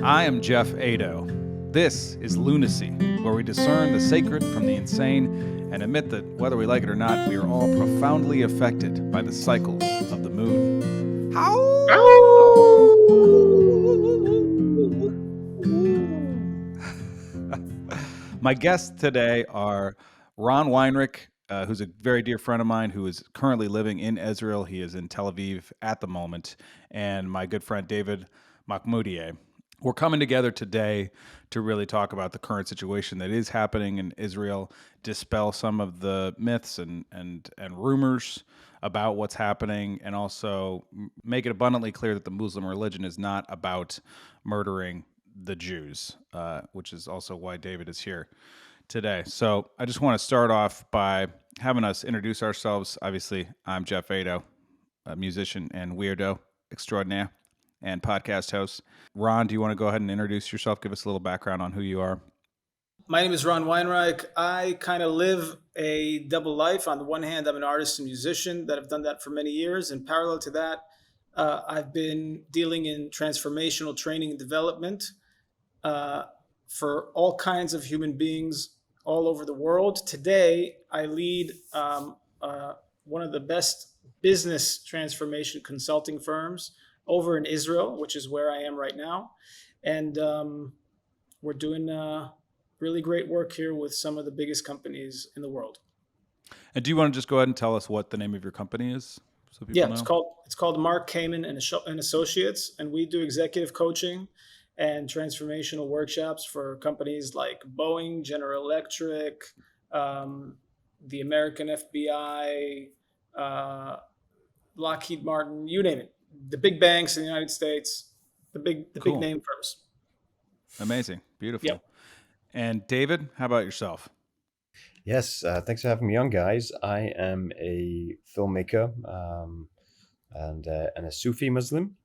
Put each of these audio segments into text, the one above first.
I am Jeff Ado. This is Lunacy, where we discern the sacred from the insane and admit that whether we like it or not, we are all profoundly affected by the cycles of the moon. How? My guests today are Ron Weinrich, who's a very dear friend of mine who is currently living in Israel. He is in Tel Aviv at the moment, and my good friend David Mahmoudieh. We're coming together today to really talk about the current situation that is happening in Israel, dispel some of the myths and rumors about what's happening, and also make it abundantly clear that the Muslim religion is not about murdering the Jews, which is also why David is here today. So I just want to start off by having us introduce ourselves. Obviously, I'm Jeff Ado, a musician and weirdo extraordinaire and podcast host. Ron, do you want to go ahead and introduce yourself? Give us a little background on who you are. My name is Ron Weinrich. I kind of live a double life. On the one hand, I'm an artist and musician that have done that for many years. And parallel to that, I've been dealing in transformational training and development for all kinds of human beings all over the world. Today, I lead one of the best business transformation consulting firms over in Israel, which is where I am right now. And we're doing really great work here with some of the biggest companies in the world. And do you want to just go ahead and tell us what the name of your company is, so people Yeah, know? it's called Mark Kamen and Associates, and we do executive coaching and transformational workshops for companies like Boeing, General Electric, the American FBI, Lockheed Martin, you name it. The big banks in the United States, the big Cool. name firms. Amazing. Beautiful. Yep. And David, how about yourself? Yes, thanks for having me on, guys. I am a filmmaker and a Sufi Muslim,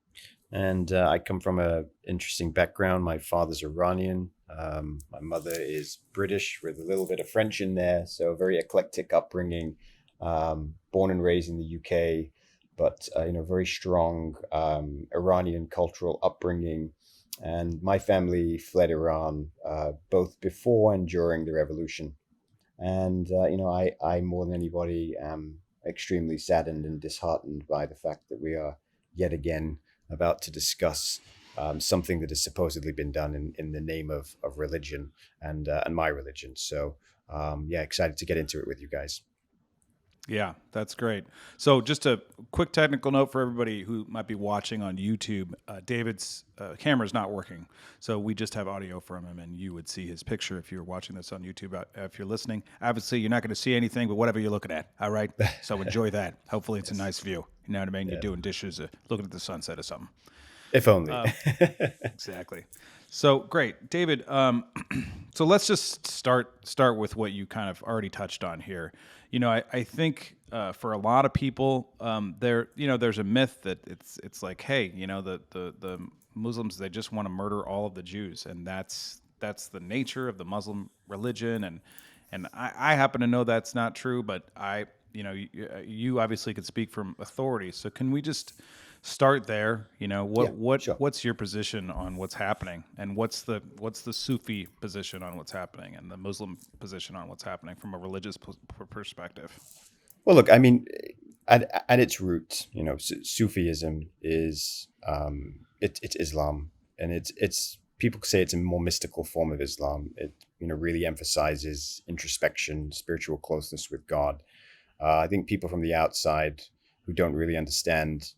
and I come from an interesting background. My father's Iranian. My mother is British with a little bit of French in there, so a very eclectic upbringing. Born and raised in the UK, but very strong Iranian cultural upbringing. And my family fled Iran both before and during the revolution. And I more than anybody am extremely saddened and disheartened by the fact that we are yet again about to discuss something that has supposedly been done in the name of religion and my religion. So excited to get into it with you guys. Yeah, that's great. So just a quick technical note for everybody who might be watching on YouTube. David's camera's not working, so we just have audio from him, and you would see his picture if you were watching this on YouTube. If you're listening, obviously you're not going to see anything, but whatever you're looking at, all right? So enjoy that. Hopefully it's a nice view. You know what I mean? You're doing dishes, looking at the sunset or something. If only. Exactly. So great, David. So let's just start with what you kind of already touched on here. I think for a lot of people, there's a myth that it's like, hey, the Muslims, they just want to murder all of the Jews, and that's the nature of the Muslim religion, and I happen to know that's not true, but you obviously could speak from authority. So can we just start there? Sure. What's your position on what's happening, and what's the Sufi position on what's happening, and the Muslim position on what's happening from a religious perspective? Well, look, I mean, at its roots, Sufism is it's Islam, and it's people say it's a more mystical form of Islam. It really emphasizes introspection, spiritual closeness with God. I think people from the outside who don't really understand,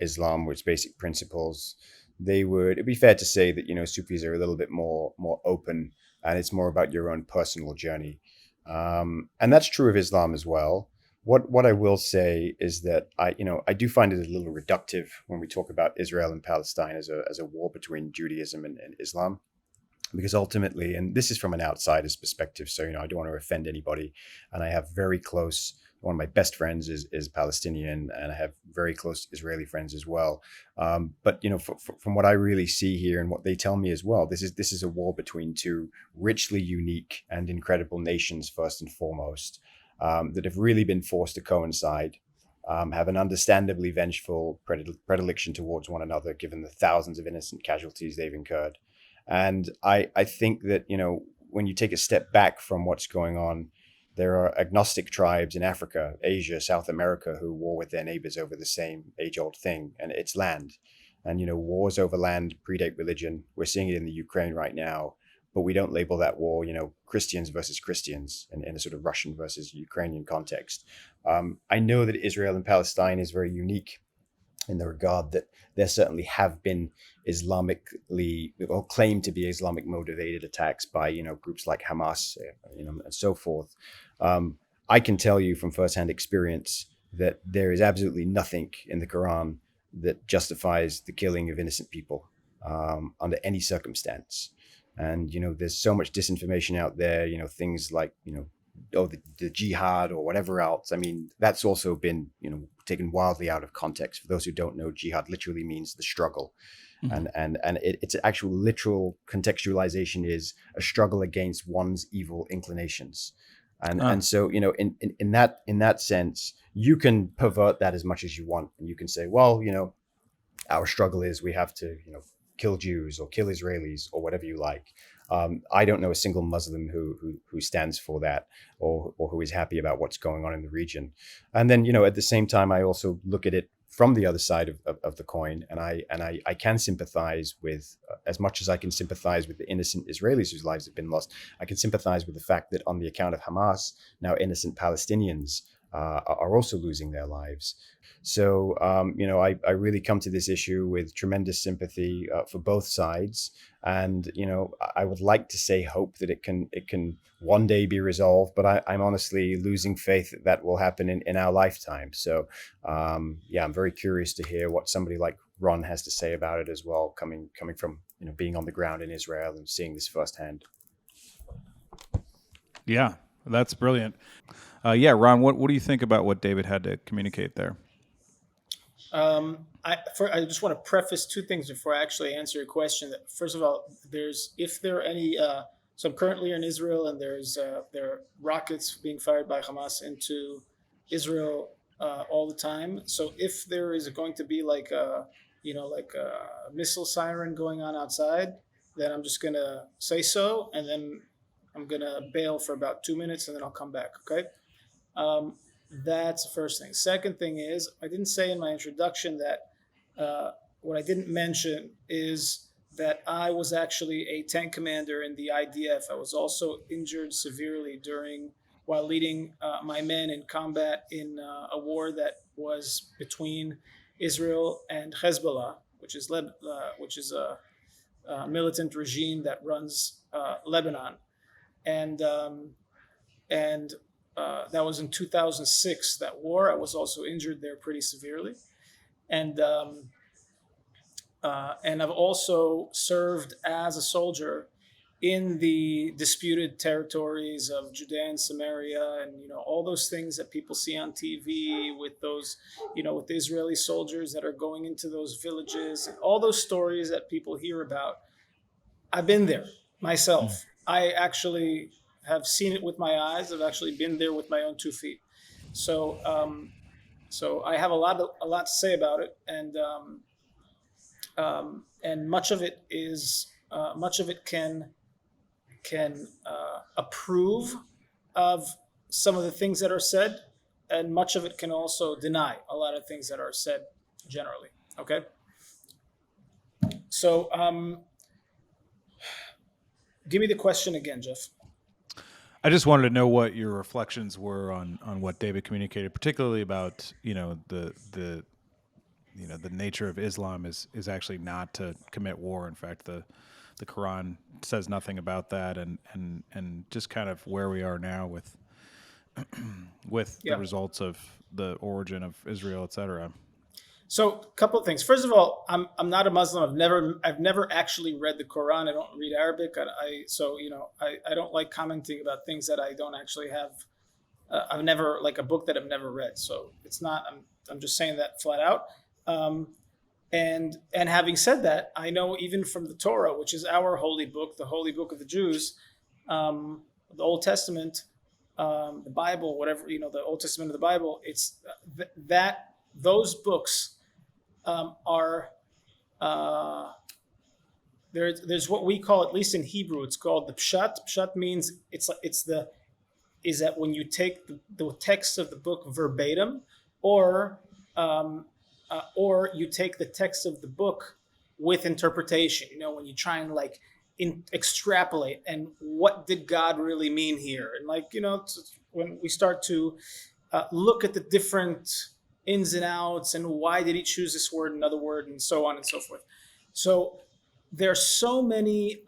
Islam, with its basic principles, it'd be fair to say that, Sufis are a little bit more open, and it's more about your own personal journey. And that's true of Islam as well. What I will say is that I do find it a little reductive when we talk about Israel and Palestine as a war between Judaism and Islam, because ultimately, and this is from an outsider's perspective, so I don't want to offend anybody, and I have one of my best friends is Palestinian, and I have very close Israeli friends as well. But from what I really see here and what they tell me as well, this is a war between two richly unique and incredible nations, first and foremost, that have really been forced to coincide have an understandably vengeful predilection towards one another, given the thousands of innocent casualties they've incurred. And I think that, when you take a step back from what's going on, there are agnostic tribes in Africa, Asia, South America who war with their neighbors over the same age-old thing, and it's land. And, wars over land predate religion. We're seeing it in the Ukraine right now, but we don't label that war, Christians versus Christians in a sort of Russian versus Ukrainian context. I know that Israel and Palestine is very unique in the regard that there certainly have been Islamically, or claimed to be Islamic motivated attacks by, groups like Hamas, and so forth. I can tell you from firsthand experience that there is absolutely nothing in the Quran that justifies the killing of innocent people under any circumstance. And, there's so much disinformation out there, things like, the jihad or whatever else. I mean, that's also been, taken wildly out of context. For those who don't know, jihad literally means the struggle. Mm-hmm. And its actual literal contextualization is a struggle against one's evil inclinations. And so, in that sense, you can pervert that as much as you want. And you can say, well, our struggle is we have to, kill Jews or kill Israelis or whatever you like. I don't know a single Muslim who stands for that or who is happy about what's going on in the region. And then, at the same time, I also look at it from the other side of the coin, and I can sympathize with, as much as I can sympathize with the innocent Israelis whose lives have been lost. I can sympathize with the fact that on the account of Hamas, now innocent Palestinians are also losing their lives. So, I really come to this issue with tremendous sympathy for both sides. And, I would like to say hope that it can one day be resolved, but I'm honestly losing faith that will happen in our lifetime. So, I'm very curious to hear what somebody like Ron has to say about it as well, coming from, being on the ground in Israel and seeing this firsthand. Yeah, that's brilliant. Ron, what do you think about what David had to communicate there? I just want to preface two things before I actually answer your question. First of all, if there are any, so I'm currently in Israel, and there are rockets being fired by Hamas into Israel all the time. So if there is going to be like a missile siren going on outside, then I'm just gonna say so, and then I'm gonna bail for about 2 minutes, and then I'll come back. Okay. That's the first thing. Second thing is, I didn't say in my introduction that what I didn't mention is that I was actually a tank commander in the IDF. I was also injured severely while leading my men in combat in a war that was between Israel and Hezbollah, which is a militant regime that runs Lebanon, and that was in 2006. That war, I was also injured there pretty severely, and I've also served as a soldier in the disputed territories of Judea and Samaria, and all those things that people see on TV with those, with the Israeli soldiers that are going into those villages, and all those stories that people hear about. I've been there myself. I actually have seen it with my eyes. I've actually been there with my own 2 feet. So I have a lot to say about it, and much of it can approve of some of the things that are said, and much of it can also deny a lot of things that are said generally. Okay. So give me the question again, Jeff. I just wanted to know what your reflections were on what David communicated, particularly about the nature of Islam is actually not to commit war. In fact, the Quran says nothing about that, and just kind of where we are now with the results of the origin of Israel, etc. So, a couple of things. First of all, I'm not a Muslim. I've never actually read the Quran. I don't read Arabic. I don't like commenting about things that I don't actually have. I've never, like a book that I've never read. So it's not. I'm just saying that flat out. And having said that, I know even from the Torah, which is our holy book, the holy book of the Jews, the Old Testament, the Bible, whatever, the Old Testament of the Bible, it's that those books are there's what we call, at least in Hebrew, it's called the pshat. Pshat means is that when you take the text of the book verbatim, or or you take the text of the book with interpretation. When you try and extrapolate, and what did God really mean here, and when we start to look at the different ins and outs, and why did he choose this word, another word, and so on and so forth. So there's so many.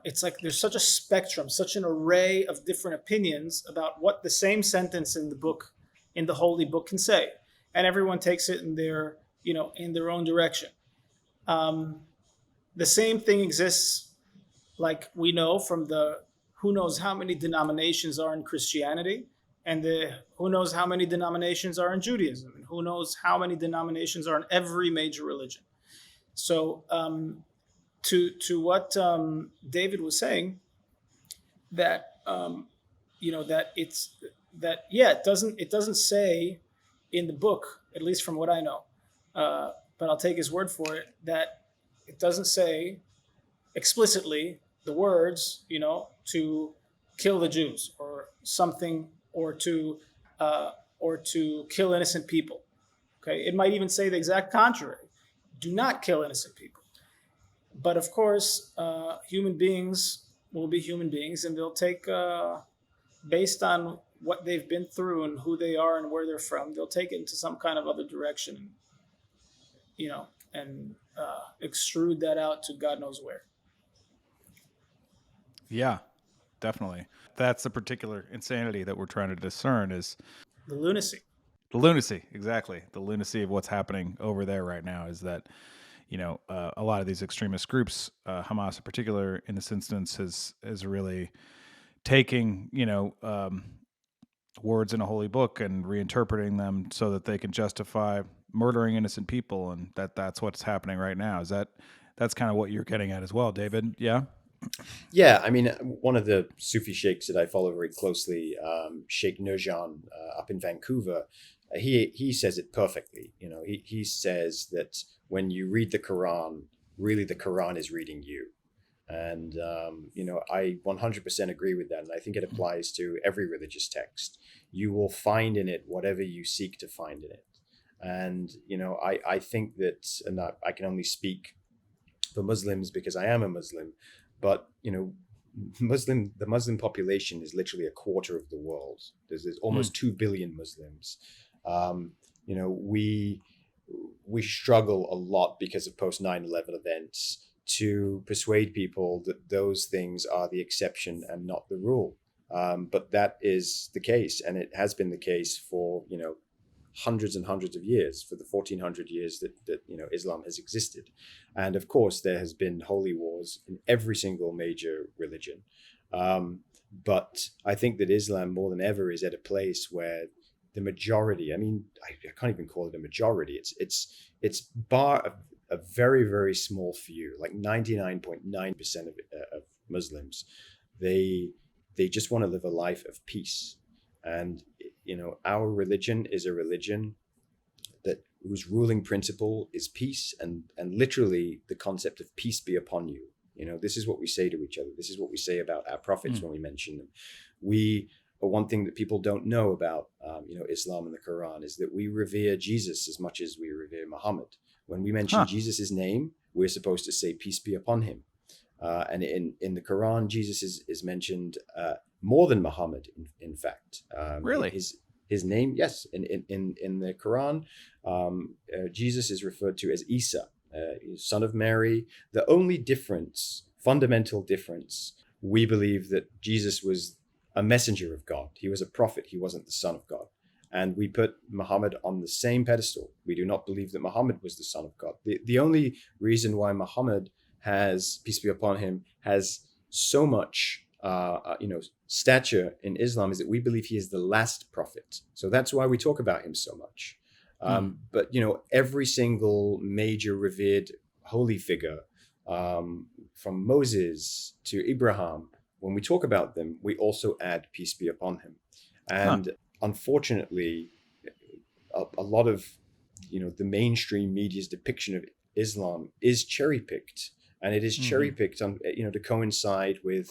It's like there's such a spectrum, such an array of different opinions about what the same sentence in the holy book can say, and everyone takes it in their own direction. The same thing exists, like we know from the who knows how many denominations are in Christianity, and the who knows how many denominations are in Judaism, and who knows how many denominations are in every major religion. So to what David was saying, that that it doesn't say in the book, at least from what I know, but I'll take his word for it, that it doesn't say explicitly the words, to kill the Jews or something, or to kill innocent people. Okay, it might even say the exact contrary: do not kill innocent people. But of course, human beings will be human beings, and they'll take, based on what they've been through and who they are and where they're from, they'll take it into some kind of other direction, and extrude that out to God knows where. Yeah, definitely. That's the particular insanity that we're trying to discern, is The lunacy. the lunacy. Exactly. The lunacy of what's happening over there right now is that, a lot of these extremist groups, Hamas in particular, in this instance, is really taking, words in a holy book and reinterpreting them so that they can justify murdering innocent people, and that's what's happening right now. That's kind of what you're getting at as well, David? Yeah. Yeah, I mean, one of the Sufi sheikhs that I follow very closely, Sheikh Nurjan, up in Vancouver, he says it perfectly. He says that when you read the Quran, really the Quran is reading you. And, I 100% agree with that. And I think it applies to every religious text. You will find in it whatever you seek to find in it. And, I think that, and I can only speak for Muslims because I am a Muslim, but, the Muslim population is literally a quarter of the world. There's almost 2 billion Muslims. We struggle a lot because of post 9/11 events to persuade people that those things are the exception and not the rule. But that is the case, and it has been the case for hundreds and hundreds of years, for the 1400 years that Islam has existed. And of course, there has been holy wars in every single major religion. But I think that Islam more than ever is at a place where the majority, I can't even call it a majority. It's bar a very, very small few, like 99.9% of Muslims. They just want to live a life of peace. And our religion is a religion whose ruling principle is peace, and literally the concept of peace be upon you. This is what we say to each other. This is what we say about our prophets when we mention them. One thing that people don't know about Islam and the Quran is that we revere Jesus as much as we revere Muhammad. When we mention Jesus' name, we're supposed to say peace be upon him. And in the Quran, Jesus is mentioned more than Muhammad, in fact. Really? His name, yes. In the Quran, Jesus is referred to as Isa, son of Mary. The only fundamental difference, we believe that Jesus was a messenger of God. He was a prophet. He wasn't the son of God. And we put Muhammad on the same pedestal. We do not believe that Muhammad was the son of God. The only reason why Muhammad has, peace be upon him, has so much stature in Islam is that we believe he is the last prophet. So that's why we talk about him so much. But every single major revered holy figure, from Moses to Abraham, when we talk about them, we also add peace be upon him. Huh. And unfortunately, a lot of the mainstream media's depiction of Islam is cherry picked, and it is cherry picked on to coincide with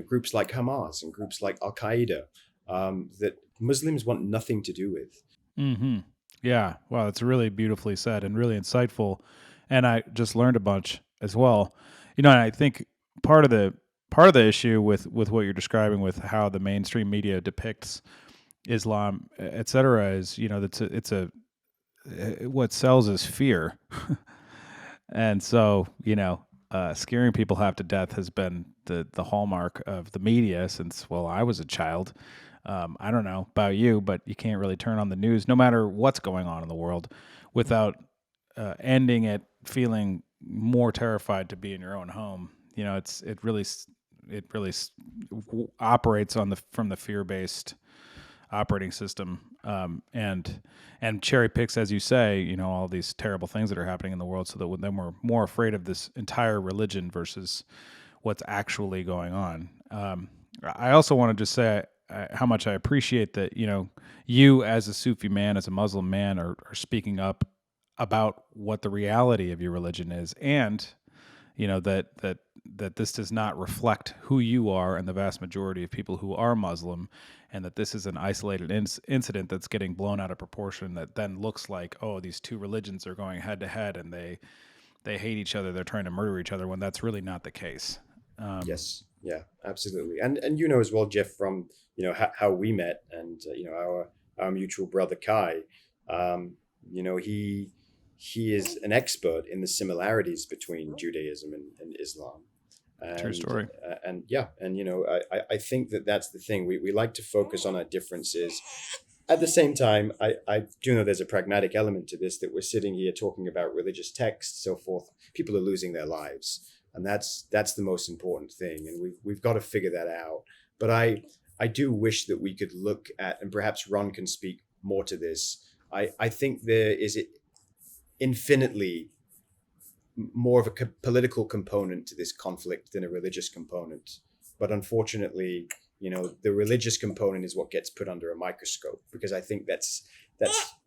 groups like Hamas and groups like Al Qaeda that Muslims want nothing to do with. Mm-hmm. Yeah. Wow, it's really beautifully said and really insightful. And I just learned a bunch as well. And I think part of the issue with what you're describing with how the mainstream media depicts Islam, et cetera, is it's a what sells is fear, and so scaring people half to death has been the hallmark of the media since I was a child. I don't know about you, but you can't really turn on the news, no matter what's going on in the world, without ending it feeling more terrified to be in your own home. It really operates from the fear based operating system, and cherry picks, as you say, all these terrible things that are happening in the world, so that then we're more afraid of this entire religion versus what's actually going on. I also want to just say how much I appreciate that you as a Sufi man, as a Muslim man, are speaking up about what the reality of your religion is, and that this does not reflect who you are and the vast majority of people who are Muslim, and that this is an isolated incident that's getting blown out of proportion, that then looks like, oh, these two religions are going head to head and they hate each other, they're trying to murder each other, when that's really not the case. Yes, yeah, absolutely. And as well, Jeff, from how we met, and our mutual brother Kai, he is an expert in the similarities between Judaism and Islam. True story. And yeah, and I think that's the thing. We like to focus on our differences. At the same time, I do know there's a pragmatic element to this, that we're sitting here talking about religious texts, so forth. People are losing their lives, and that's the most important thing, and we've got to figure that out. But I do wish that we could look at, and perhaps Ron can speak more to this. I think there is infinitely more of a political component to this conflict than a religious component. But unfortunately, the religious component is what gets put under a microscope, because I think that's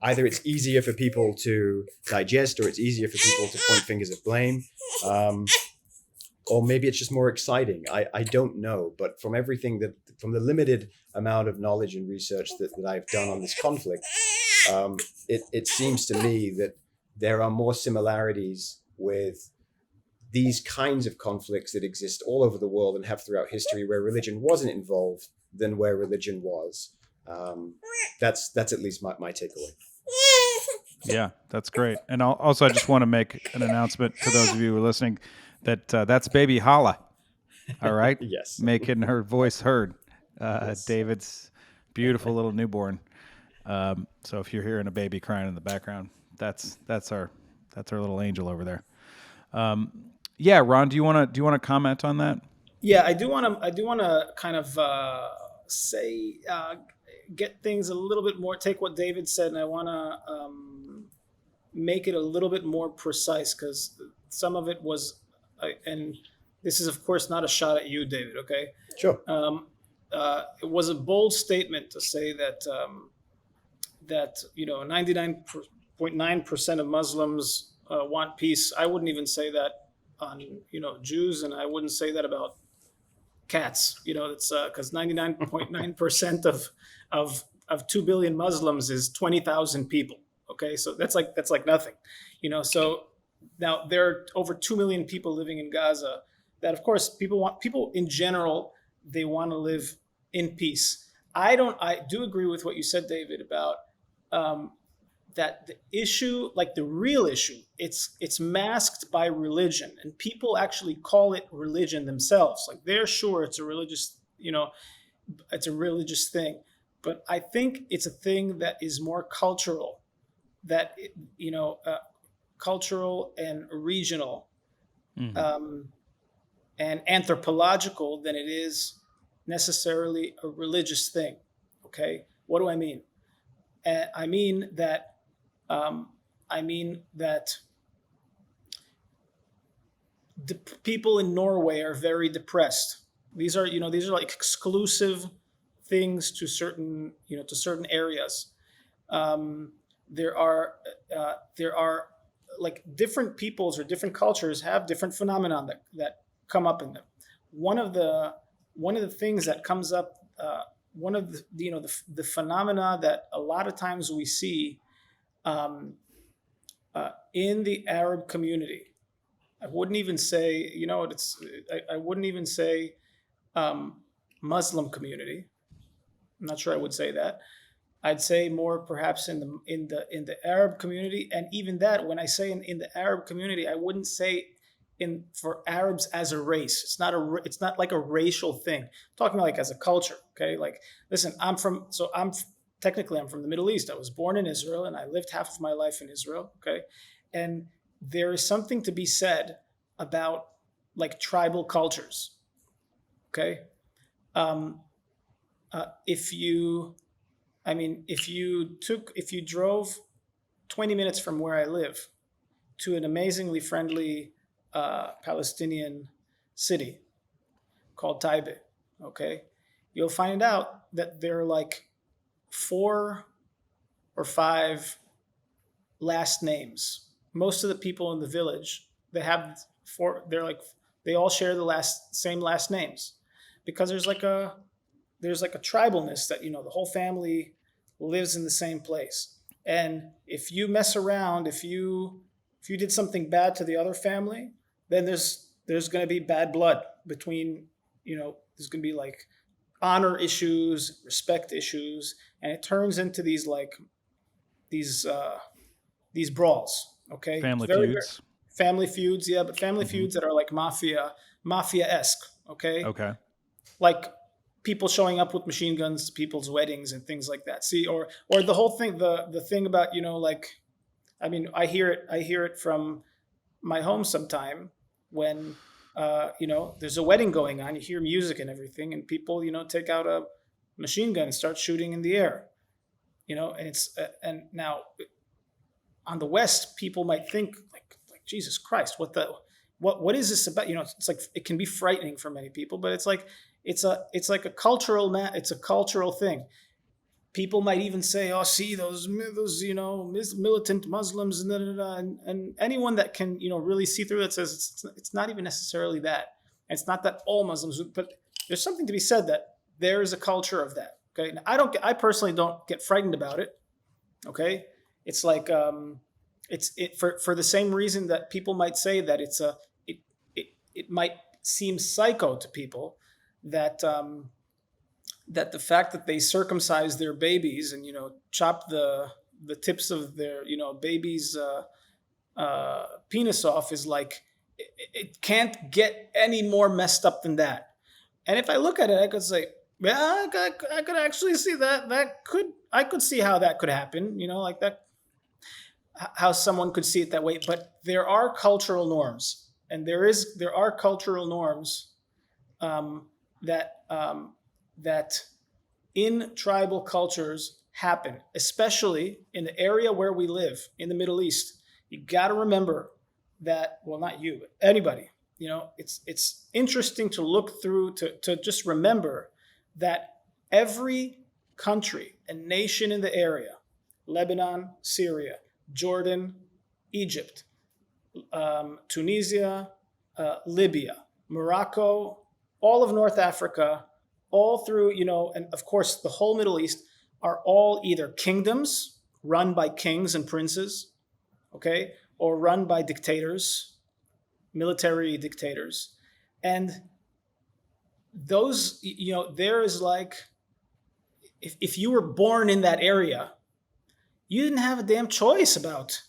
either it's easier for people to digest, or it's easier for people to point fingers of blame, or maybe it's just more exciting. I don't know, but from the limited amount of knowledge and research that I've done on this conflict, it seems to me that there are more similarities with these kinds of conflicts that exist all over the world and have throughout history, where religion wasn't involved, than where religion was. That's at least my takeaway. Yeah, that's great. And also, I just want to make an announcement to those of you who are listening that that's baby Hala. All right. Yes. Making her voice heard. Yes. David's beautiful little newborn. So if you're hearing a baby crying in the background, that's our little angel over there. Yeah, Ron, do you want to comment on that? Yeah, I do want to kind of say get things a little bit more. Take what David said, and I want to make it a little bit more precise, because some of it was, and this is of course not a shot at you, David. Okay. Sure. It was a bold statement to say that 99.9% of Muslims want peace. I wouldn't even say that on Jews, and I wouldn't say that about cats. It's because 99.9% of 2 billion Muslims is 20,000 people. Okay, so that's like nothing. So now there are over 2 million people living in Gaza. That of course people in general, they want to live in peace. I do agree with what you said, David, about that the issue, like the real issue, it's masked by religion, and people actually call it religion themselves. Like they're sure it's a religious, it's a religious thing, but I think it's a thing that is more cultural, cultural and regional, and anthropological than it is necessarily a religious thing. Okay, what do I mean? I mean that the people in Norway are very depressed. These are like exclusive things to certain areas. Um, there are like different peoples or different cultures have different phenomena that come up in them. One of the one of the things that comes up, one of the phenomena that a lot of times we see um, in the Arab community. I wouldn't even say, I wouldn't even say um, Muslim community. I'm not sure I would say that. I'd say more perhaps in the Arab community, and even that, when I say in the Arab community, I wouldn't say in for Arabs as a race. It's not like a racial thing. I'm talking like as a culture. Okay, like listen, technically I'm from the Middle East. I was born in Israel, and I lived half of my life in Israel. Okay, and there is something to be said about like tribal cultures. Okay, um, if you if you drove 20 minutes from where I live to an amazingly friendly Palestinian city called Taibe, okay, you'll find out that there are like 4 or 5 last names. Most of the people in the village, they have four. They all share the same last names, because there's like a tribalness that the whole family lives in the same place. And if you mess around, if you did something bad to the other family, then there's going to be bad blood between, there's going to be like honor issues, respect issues, and it turns into these these brawls. Okay, Family very, very feuds. family feuds, yeah, but family Hmm. feuds that are like mafia-esque. Okay, Okay. like people showing up with machine guns to people's weddings and things like that. See, or the whole thing, the thing about like, I hear it from my home sometime when there's a wedding going on. You hear music and everything, and people take out a machine gun and start shooting in the air. And it's and now on the West, people might think like Jesus Christ, what is this about? It's like it can be frightening for many people, but it's like a it's a cultural thing. People might even say, "Oh, see those militant Muslims," and and anyone that can really see through it says it's not even necessarily that. And it's not that all Muslims, but there's something to be said that there is a culture of that. Okay, now, I personally don't get frightened about it. Okay, it's like for the same reason that people might say that it it might seem psycho to people that that the fact that they circumcise their babies and chop the tips of their babies penis off is like it can't get any more messed up than that. And if I look at it, I could say, yeah, I could actually see I could see how that could happen, like that, how someone could see it that way. But there are cultural norms, and there are cultural norms um, that in tribal cultures happen, especially in the area where we live in the Middle East. You got to remember that, well, not you, but anybody. It's interesting to look through to just remember that every country and nation in the area, Lebanon, Syria, Jordan, Egypt, Tunisia, Libya, Morocco, all of North Africa, all through, and of course the whole Middle East, are all either kingdoms run by kings and princes, okay, or run by dictators, military dictators. And those, there is like, if you were born in that area, you didn't have a damn choice about,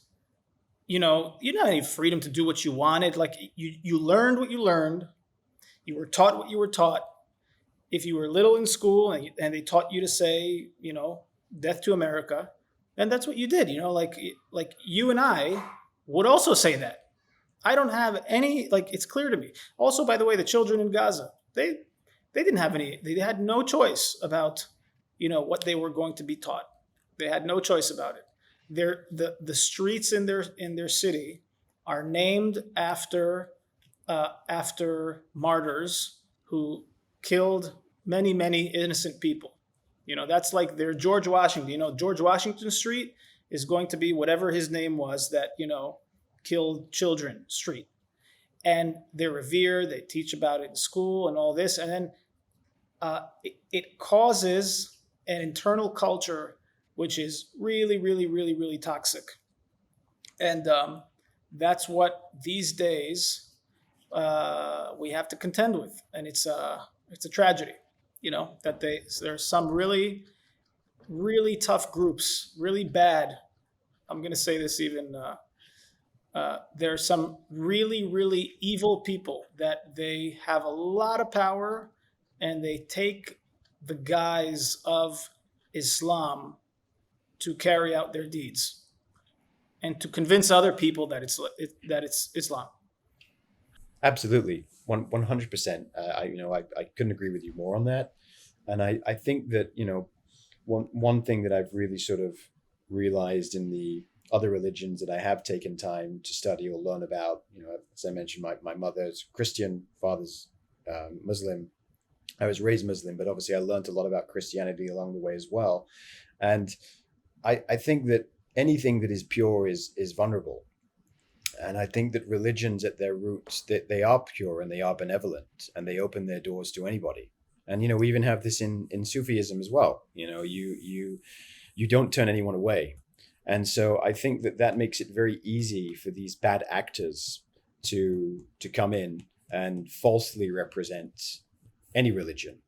you didn't have any freedom to do what you wanted. Like you learned what you learned, you were taught what you were taught. If you were little in school and they taught you to say, death to America, then that's what you did. Like you and I would also say that. I don't have any, like, it's clear to me. Also, by the way, the children in Gaza, they didn't have any, they had no choice about, what they were going to be taught. They had no choice about it. The streets in their city are named after martyrs who killed many, many innocent people. That's like their George Washington. George Washington Street is going to be whatever his name was that, killed children street. And they're revered, they teach about it in school and all this. And then it causes an internal culture which is really, really, really, really toxic. And that's what these days we have to contend with. And it's a tragedy, that there's some really, really tough groups, really bad. I'm going to say this even. There are some really, really evil people that they have a lot of power, and they take the guise of Islam to carry out their deeds and to convince other people that it's Islam. Absolutely, 100%. I couldn't agree with you more on that. And I think that, one thing that I've really sort of realized in the other religions that I have taken time to study or learn about, as I mentioned, my mother's Christian, father's Muslim. I was raised Muslim, but obviously I learned a lot about Christianity along the way as well. And I think that anything that is pure is vulnerable. And I think that religions at their roots, that they are pure and they are benevolent and they open their doors to anybody. And, we even have this in Sufism as well. You don't turn anyone away. And so I think that makes it very easy for these bad actors to come in and falsely represent any religion.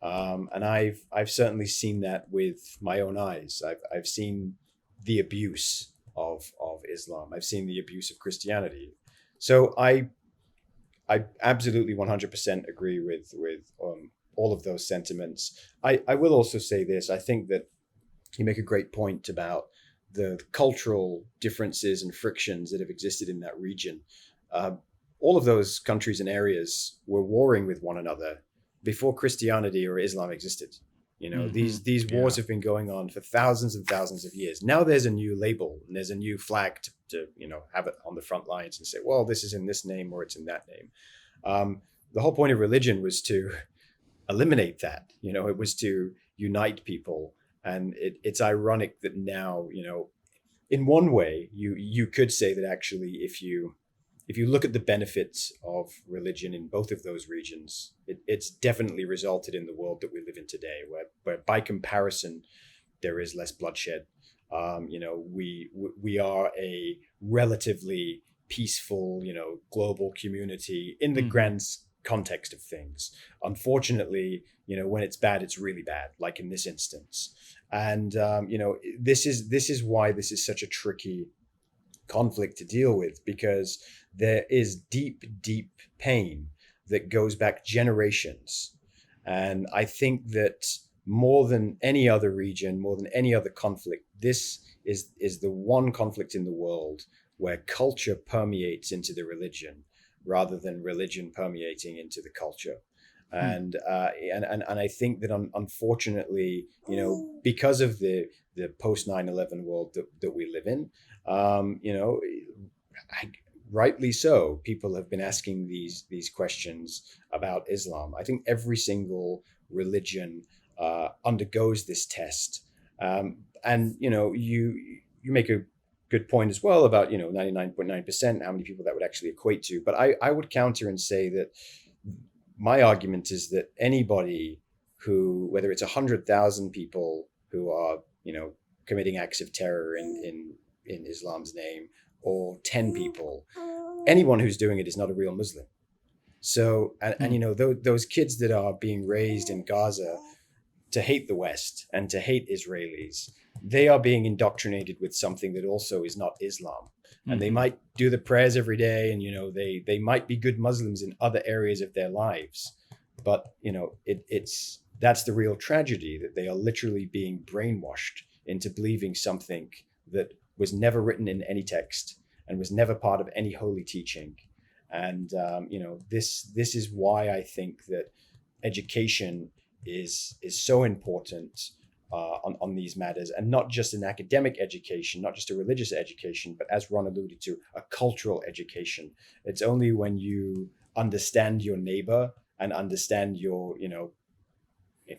And I've certainly seen that with my own eyes. I've seen the abuse of Islam. I've seen the abuse of Christianity. So I absolutely 100% agree with all of those sentiments. I will also say this. I think that you make a great point about the cultural differences and frictions that have existed in that region. All of those countries and areas were warring with one another before Christianity or Islam existed. These wars have been going on for thousands and thousands of years. Now there's a new label and there's a new flag to have it on the front lines and say, well, this is in this name or it's in that name. The whole point of religion was to eliminate that. It was to unite people. And it's ironic that now, in one way, you could say that actually, if you look at the benefits of religion in both of those regions, it's definitely resulted in the world that we live in today, where by comparison, there is less bloodshed. We are a relatively peaceful, global community in the grand context of things. Unfortunately, when it's bad, it's really bad, like in this instance. And this is why this is such a tricky conflict to deal with, because there is deep, deep pain that goes back generations. And I think that more than any other region, more than any other conflict, this is the one conflict in the world where culture permeates into the religion rather than religion permeating into the culture. And I think that unfortunately, because of the post 9/11 world that we live in, rightly so, people have been asking these questions about Islam. I think every single religion undergoes this test, and you make a good point as well about 99.9%, how many people that would actually equate to. But I would counter and say that my argument is that anybody who, whether it's 100,000 people who are committing acts of terror in Islam's name, or 10 people, anyone who's doing it is not a real Muslim. So, and those kids that are being raised in Gaza to hate the West and to hate Israelis, they are being indoctrinated with something that also is not Islam. And they might do the prayers every day, and they might be good Muslims in other areas of their lives, but that's the real tragedy, that they are literally being brainwashed into believing something that was never written in any text and was never part of any holy teaching. And this is why I think that education is so important on these matters, and not just an academic education, not just a religious education, but as Ron alluded to, a cultural education. It's only when you understand your neighbor and understand your,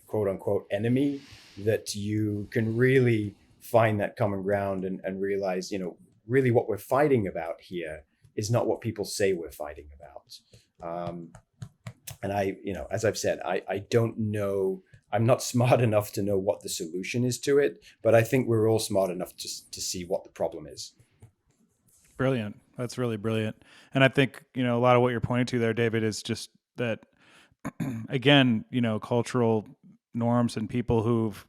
quote unquote enemy, that you can really find that common ground and realize, really what we're fighting about here is not what people say we're fighting about. And as I've said, I don't know. I'm not smart enough to know what the solution is to it, but I think we're all smart enough to see what the problem is. Brilliant. That's really brilliant. And I think, a lot of what you're pointing to there, David, is just that, again, cultural norms and people who've,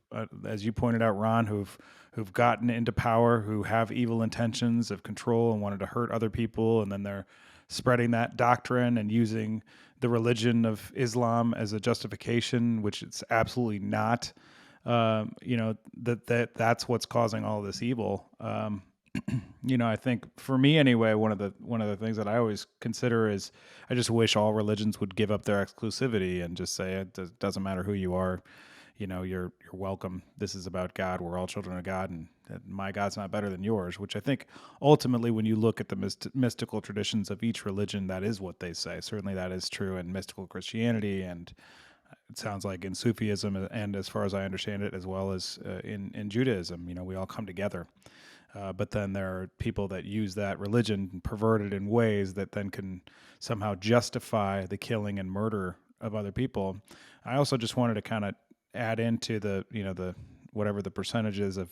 as you pointed out, Ron, who've gotten into power, who have evil intentions of control and wanted to hurt other people, and then they're spreading that doctrine and using the religion of Islam as a justification, which it's absolutely not. That's what's causing all this evil. I think for me anyway, one of the things that I always consider is I just wish all religions would give up their exclusivity and just say it doesn't matter who you are, you're welcome. This is about God. We're all children of God, and my God's not better than yours. Which I think ultimately, when you look at the mystical traditions of each religion, that is what they say. Certainly, that is true in mystical Christianity, and it sounds like in Sufism, and as far as I understand it, as well as in Judaism. We all come together. But then there are people that use that religion and pervert it in ways that then can somehow justify the killing and murder of other people. I also just wanted to kind of add into the whatever the percentages of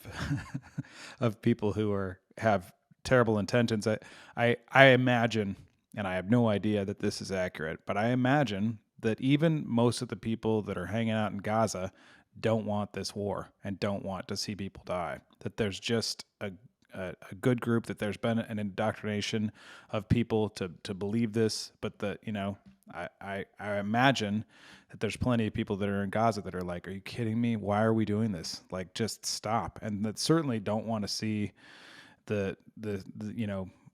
of people who have terrible intentions. I imagine, and I have no idea that this is accurate, but I imagine that even most of the people that are hanging out in Gaza don't want this war and don't want to see people die. That there's just a good group, that there's been an indoctrination of people to believe this, but that, I imagine that there's plenty of people that are in Gaza that are like, are you kidding me? Why are we doing this? Like, just stop. And that certainly don't want to see the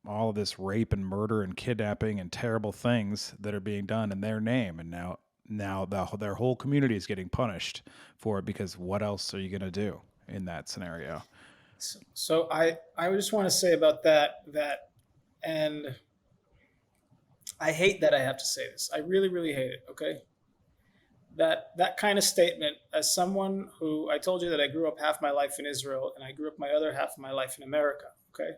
all of this rape and murder and kidnapping and terrible things that are being done in their name. And now their whole community is getting punished for it, because what else are you going to do in that scenario? So I just want to say about that, and I hate that I have to say this. I really, really hate it. Okay. That kind of statement, as someone who, I told you that I grew up half my life in Israel and I grew up my other half of my life in America. Okay.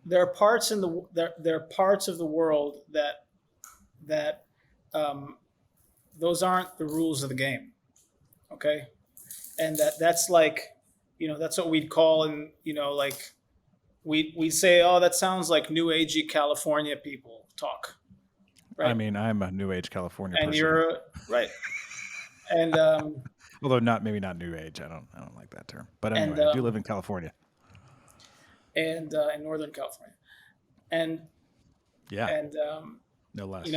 There are parts there are parts of the world that those aren't the rules of the game. Okay. And that's like, that's what we'd call, and like we say, oh, that sounds like new agey California people talk, right? I mean, I'm a new age California And person, you're right. And although maybe not new age. I don't like that term. But anyway, and I do live in California. and in Northern California, and Yeah, and no less.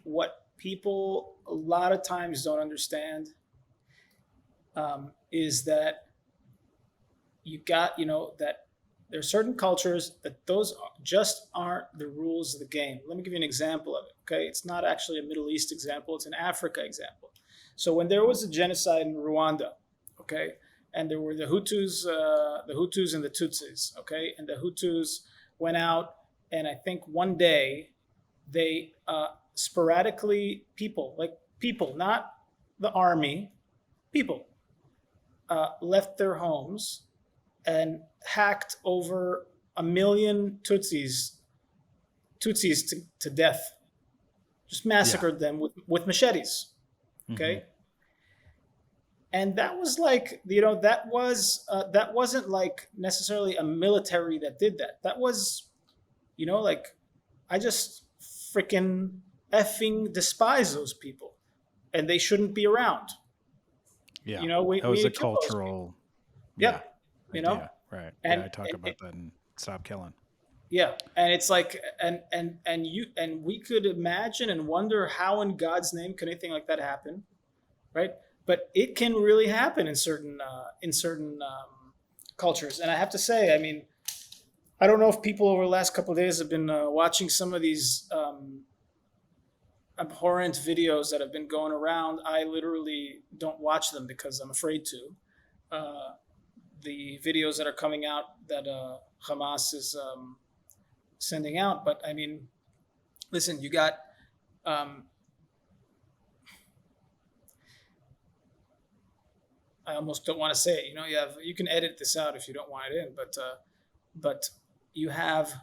what people a lot of times don't understand is that you got, that there are certain cultures that those just aren't the rules of the game. Let me give you an example of it. Okay, it's not actually a Middle East example; it's an Africa example. So when there was a genocide in Rwanda, okay, and there were the Hutus and the Tutsis, okay, and the Hutus went out, and I think one day they sporadically, people, not the army, people left their homes and hacked over 1 million Tutsis to death, just massacred them with machetes. Okay. Mm-hmm. And that was like, that wasn't like necessarily a military that did that. That was, like, I just freaking effing despise those people, and they shouldn't be around. Yeah. We that was need a to kill those people. cultural. Yep. Idea. Right. And, yeah, I talk about that and stop killing. Yeah. And it's like, and we could imagine and wonder how in God's name can anything like that happen. Right. But it can really happen in certain cultures. And I have to say, I mean, I don't know if people over the last couple of days have been watching some of these abhorrent videos that have been going around. I literally don't watch them because I'm afraid to. The videos that are coming out that Hamas is sending out. But I mean, listen, you got I almost don't want to say it. You can edit this out if you don't want it in, but you have,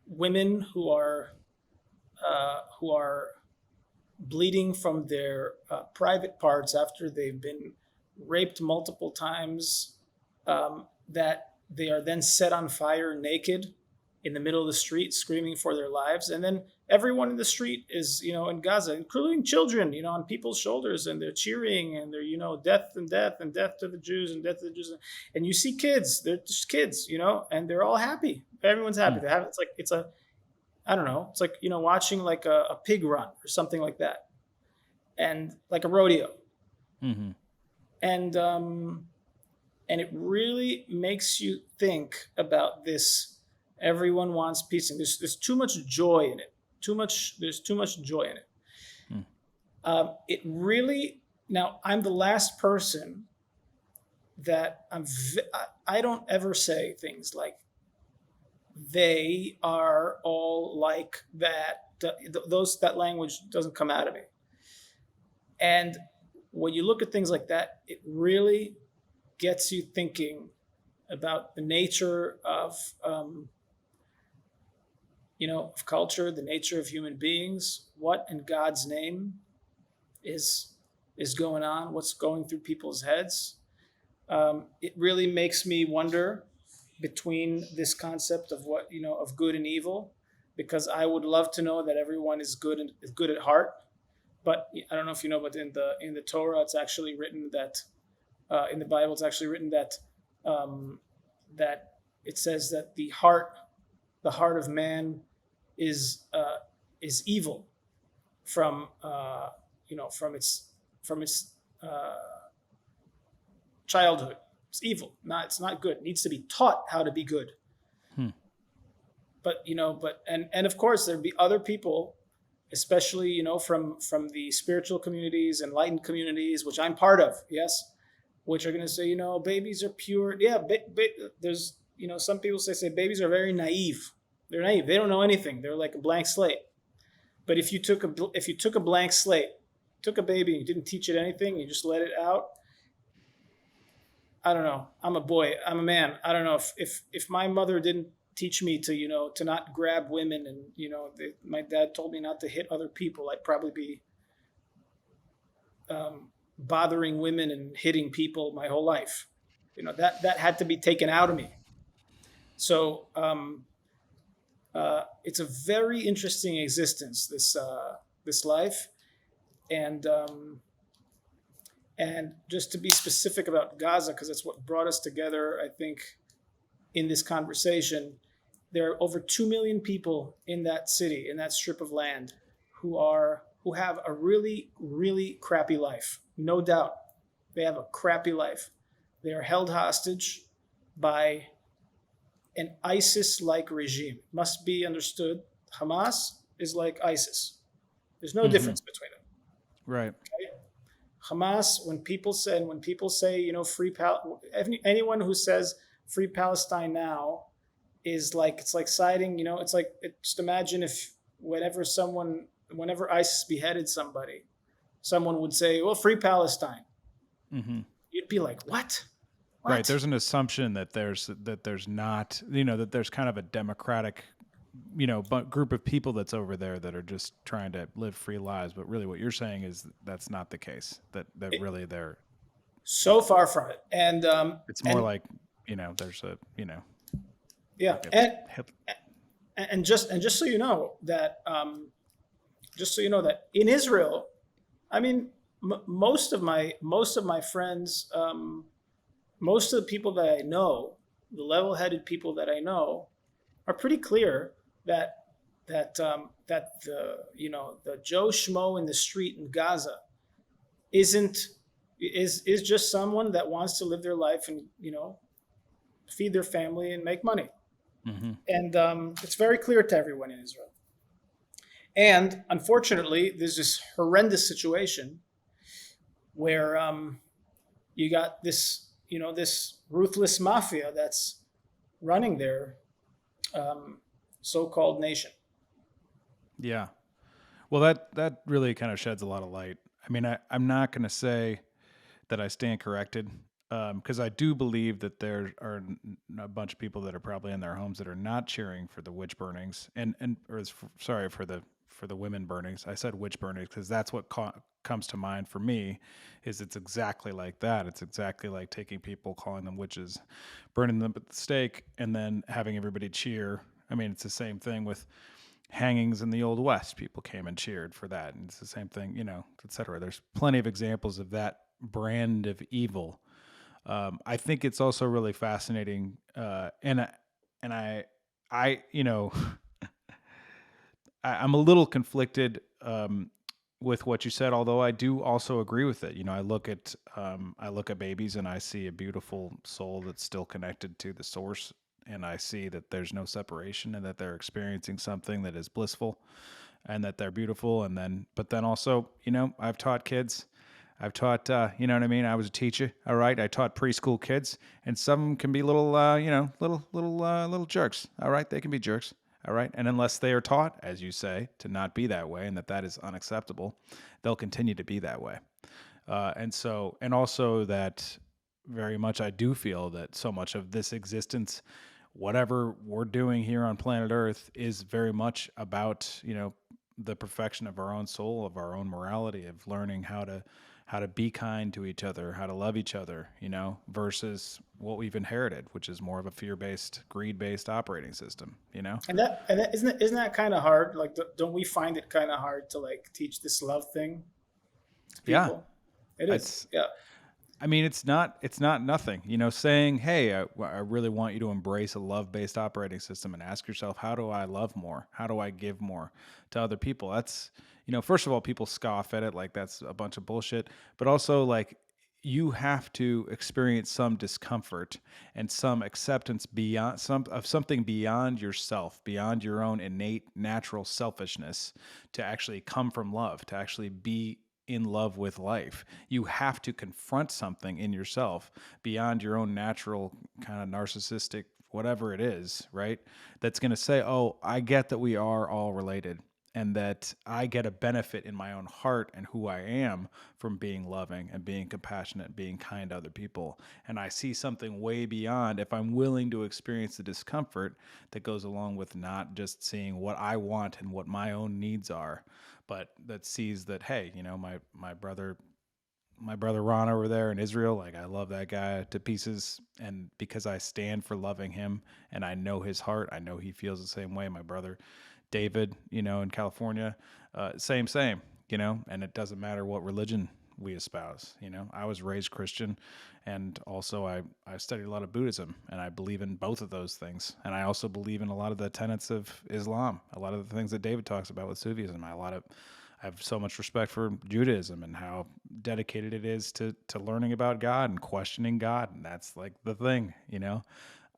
women who are bleeding from their private parts after they've been raped multiple times, that they are then set on fire naked in the middle of the street screaming for their lives. And then everyone in the street is, in Gaza, including children, on people's shoulders, and they're cheering, and they're, death and death and death to the Jews and death to the Jews. And you see kids, they're just kids, and they're all happy. Everyone's happy. They have, I don't know, it's like, watching like a pig run or something like that. And like a rodeo. Mm-hmm. And it really makes you think about this. Everyone wants peace, and there's too much joy in it. There's too much joy in it. It really, now I'm the last person that I don't ever say things like they are all like that. That language doesn't come out of me. And when you look at things like that, it really gets you thinking about the nature of of culture, the nature of human beings, what in God's name is going on, what's going through people's heads. It really makes me wonder between this concept of what, of good and evil, because I would love to know that everyone is good and is good at heart. But I don't know if you know, but in the Torah, it's actually written that, in the Bible, it's actually written that that it says that the heart of man is evil from its childhood. It's evil. It's not good. It needs to be taught how to be good. But and of course there'd be other people, especially from the spiritual communities, enlightened communities, which I'm part of, yes, which are going to say, babies are pure. Yeah, there's some people say babies are very naive. They're naive. They don't know anything. They're like a blank slate. But if you took a blank slate, took a baby, and you didn't teach it anything, you just let it out. I don't know. I'm a boy. I'm a man. I don't know if my mother didn't teach me to not grab women, and my dad told me not to hit other people, I'd probably be bothering women and hitting people my whole life. That had to be taken out of me. So it's a very interesting existence, this life, and just to be specific about Gaza, because that's what brought us together, I think, in this conversation. There are over 2 million people in that city, in that strip of land, who have a really, really crappy life. No doubt, they have a crappy life. They are held hostage by an ISIS-like regime. Must be understood. Hamas is like ISIS. There's no difference between them. Right. Okay? Hamas, when people say, free anyone who says free Palestine now is like, it's like siding, it's like, just imagine if whenever ISIS beheaded somebody, someone would say, well, free Palestine. Mm-hmm. You'd be like, what? Right. There's an assumption that there's not, that there's kind of a democratic, group of people that's over there that are just trying to live free lives. But really what you're saying is that's not the case, that really they're so far from it. And it's more like, there's a, yeah. Like and just so you know that, in Israel, I mean, most of my friends, most of the people that I know, the level-headed people that I know, are pretty clear that the Joe Schmo in the street in Gaza is just someone that wants to live their life and feed their family and make money. Mm-hmm. And it's very clear to everyone in Israel. And unfortunately, there's this horrendous situation where you got this ruthless mafia that's running there, so-called nation. Yeah. Well, that really kind of sheds a lot of light. I mean, I'm not going to say that I stand corrected, because I do believe that there are a bunch of people that are probably in their homes that are not cheering for the witch burnings, sorry, for the women burnings. I said witch burnings because that's what comes to mind for me. Is it's exactly like that. It's exactly like taking people, calling them witches, burning them at the stake, and then having everybody cheer. I mean, it's the same thing with hangings in the Old West. People came and cheered for that, and it's the same thing, et cetera. There's plenty of examples of that brand of evil. I think it's also really fascinating, and I'm a little conflicted with what you said, although I do also agree with it. I look at babies and I see a beautiful soul that's still connected to the source, and I see that there's no separation and that they're experiencing something that is blissful and that they're beautiful. But then also, I've taught kids. I've taught, you know what I mean? I was a teacher. All right. I taught preschool kids, and some can be little, little jerks. All right. They can be jerks. All right. And unless they are taught, as you say, to not be that way and that is unacceptable, they'll continue to be that way. And also that very much I do feel that so much of this existence, whatever we're doing here on planet Earth, is very much about, the perfection of our own soul, of our own morality, of learning how to be kind to each other, how to love each other, versus what we've inherited, which is more of a fear-based, greed-based operating system, And that isn't that kind of hard? Like, don't we find it kind of hard to like teach this love thing to Yeah. people? It is. It's, Yeah. I mean, it's not nothing, saying, hey, I really want you to embrace a love-based operating system and ask yourself, how do I love more? How do I give more to other people? That's, first of all, people scoff at it like that's a bunch of bullshit, but also like you have to experience some discomfort and some acceptance beyond something beyond yourself, beyond your own innate natural selfishness, to actually come from love, to actually be in love with life. You have to confront something in yourself beyond your own natural kind of narcissistic whatever it is, right? That's going to say, "Oh, I get that we are all related and that I get a benefit in my own heart and who I am from being loving and being compassionate and being kind to other people. And I see something way beyond if I'm willing to experience the discomfort that goes along with not just seeing what I want and what my own needs are, but that sees that, hey, my brother Ron over there in Israel, like I love that guy to pieces, and because I stand for loving him and I know his heart, I know he feels the same way. My brother David, in California, same, and it doesn't matter what religion we espouse. I was raised Christian, and also I studied a lot of Buddhism, and I believe in both of those things. And I also believe in a lot of the tenets of Islam, a lot of the things that David talks about with Sufism. I have so much respect for Judaism and how dedicated it is to learning about God and questioning God, and that's like the thing.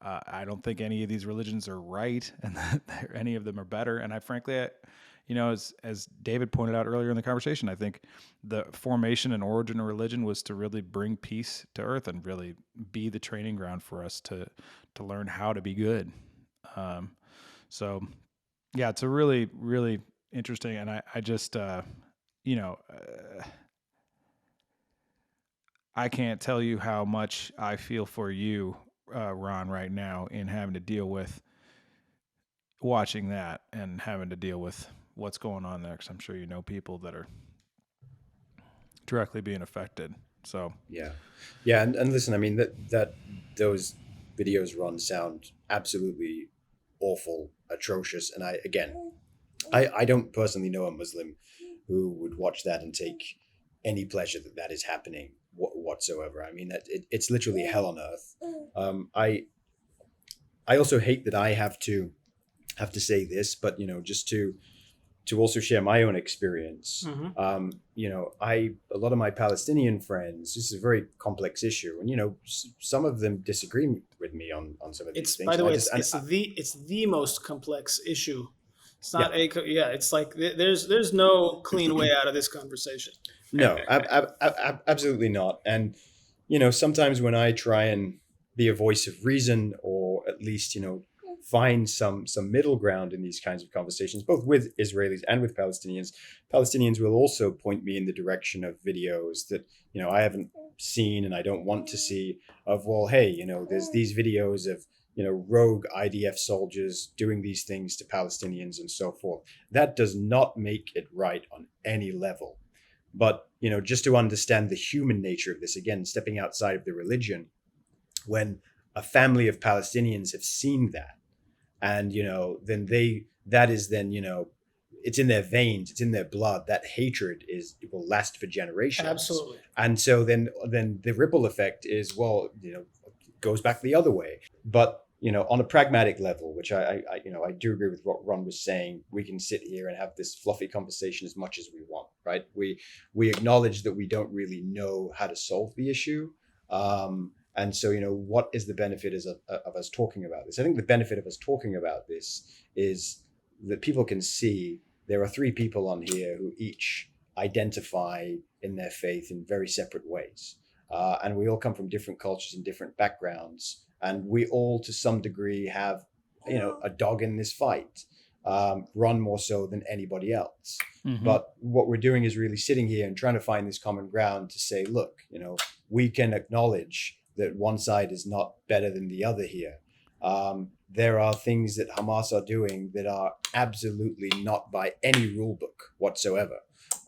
I don't think any of these religions are right, and that any of them are better. And I frankly, as David pointed out earlier in the conversation, I think the formation and origin of religion was to really bring peace to earth and really be the training ground for us to learn how to be good. So, yeah, it's a really, really interesting, and I just, I can't tell you how much I feel for you, Ron, right now in having to deal with watching that and having to deal with what's going on there, because I'm sure people that are directly being affected. So yeah, and listen, I mean that those videos run sound absolutely awful, atrocious, and I don't personally know a Muslim who would watch that and take any pleasure that is happening whatsoever. I mean, it's literally hell on earth. I also hate that I have to say this, but just to also share my own experience. Mm-hmm. A lot of my Palestinian friends, this is a very complex issue, and some of them disagree with me on some of these It's, things. by the And way, I just, and it's the most complex issue. It's yeah, not yeah. It's like there's no clean way out of this conversation. no, absolutely not. And sometimes when I try and be a voice of reason, or at least find some middle ground in these kinds of conversations, both with Israelis and with Palestinians. Palestinians will also point me in the direction of videos that, I haven't seen and I don't want to see, of, well, hey, there's these videos of, rogue IDF soldiers doing these things to Palestinians and so forth. That does not make it right on any level. But, just to understand the human nature of this, again, stepping outside of the religion, when a family of Palestinians have seen that, and, then it's in their veins, it's in their blood. That hatred it will last for generations. Absolutely. And so then the ripple effect is, well, goes back the other way. But, on a pragmatic level, which I do agree with what Ron was saying, we can sit here and have this fluffy conversation as much as we want, right? We acknowledge that we don't really know how to solve the issue. And so, what is the benefit of us talking about this? I think the benefit of us talking about this is that people can see there are three people on here who each identify in their faith in very separate ways. And we all come from different cultures and different backgrounds. And we all, to some degree, have, a dog in this fight. Ron more so than anybody else. Mm-hmm. But what we're doing is really sitting here and trying to find this common ground to say, look, we can acknowledge that one side is not better than the other here. There are things that Hamas are doing that are absolutely not by any rule book whatsoever.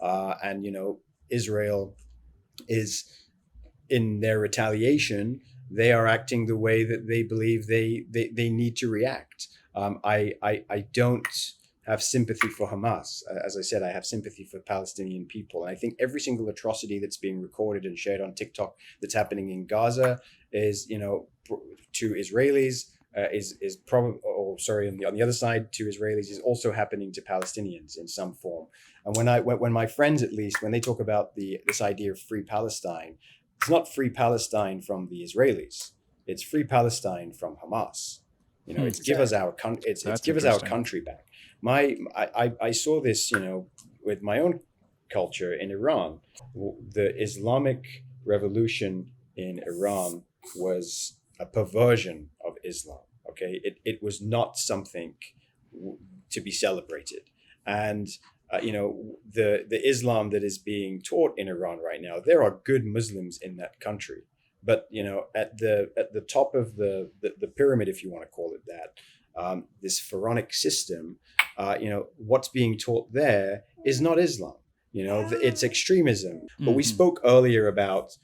And, Israel is, in their retaliation, they are acting the way that they believe they need to react. I don't have sympathy for Hamas. As I said, I have sympathy for Palestinian people. And I think every single atrocity that's being recorded and shared on TikTok that's happening in Gaza is, to Israelis, is probably, on the other side, to Israelis, is also happening to Palestinians in some form. And when my friends, at least, when they talk about this idea of free Palestine, it's not free Palestine from the Israelis. It's free Palestine from Hamas. It's give us our country back. I saw this, with my own culture in Iran. The Islamic revolution in Iran was a perversion of Islam. Okay, it was not something to be celebrated, and the Islam that is being taught in Iran right now, there are good Muslims in that country, but at the top of the pyramid, if you want to call it that, this pharaonic system, what's being taught there is not Islam. It's extremism. But we spoke earlier about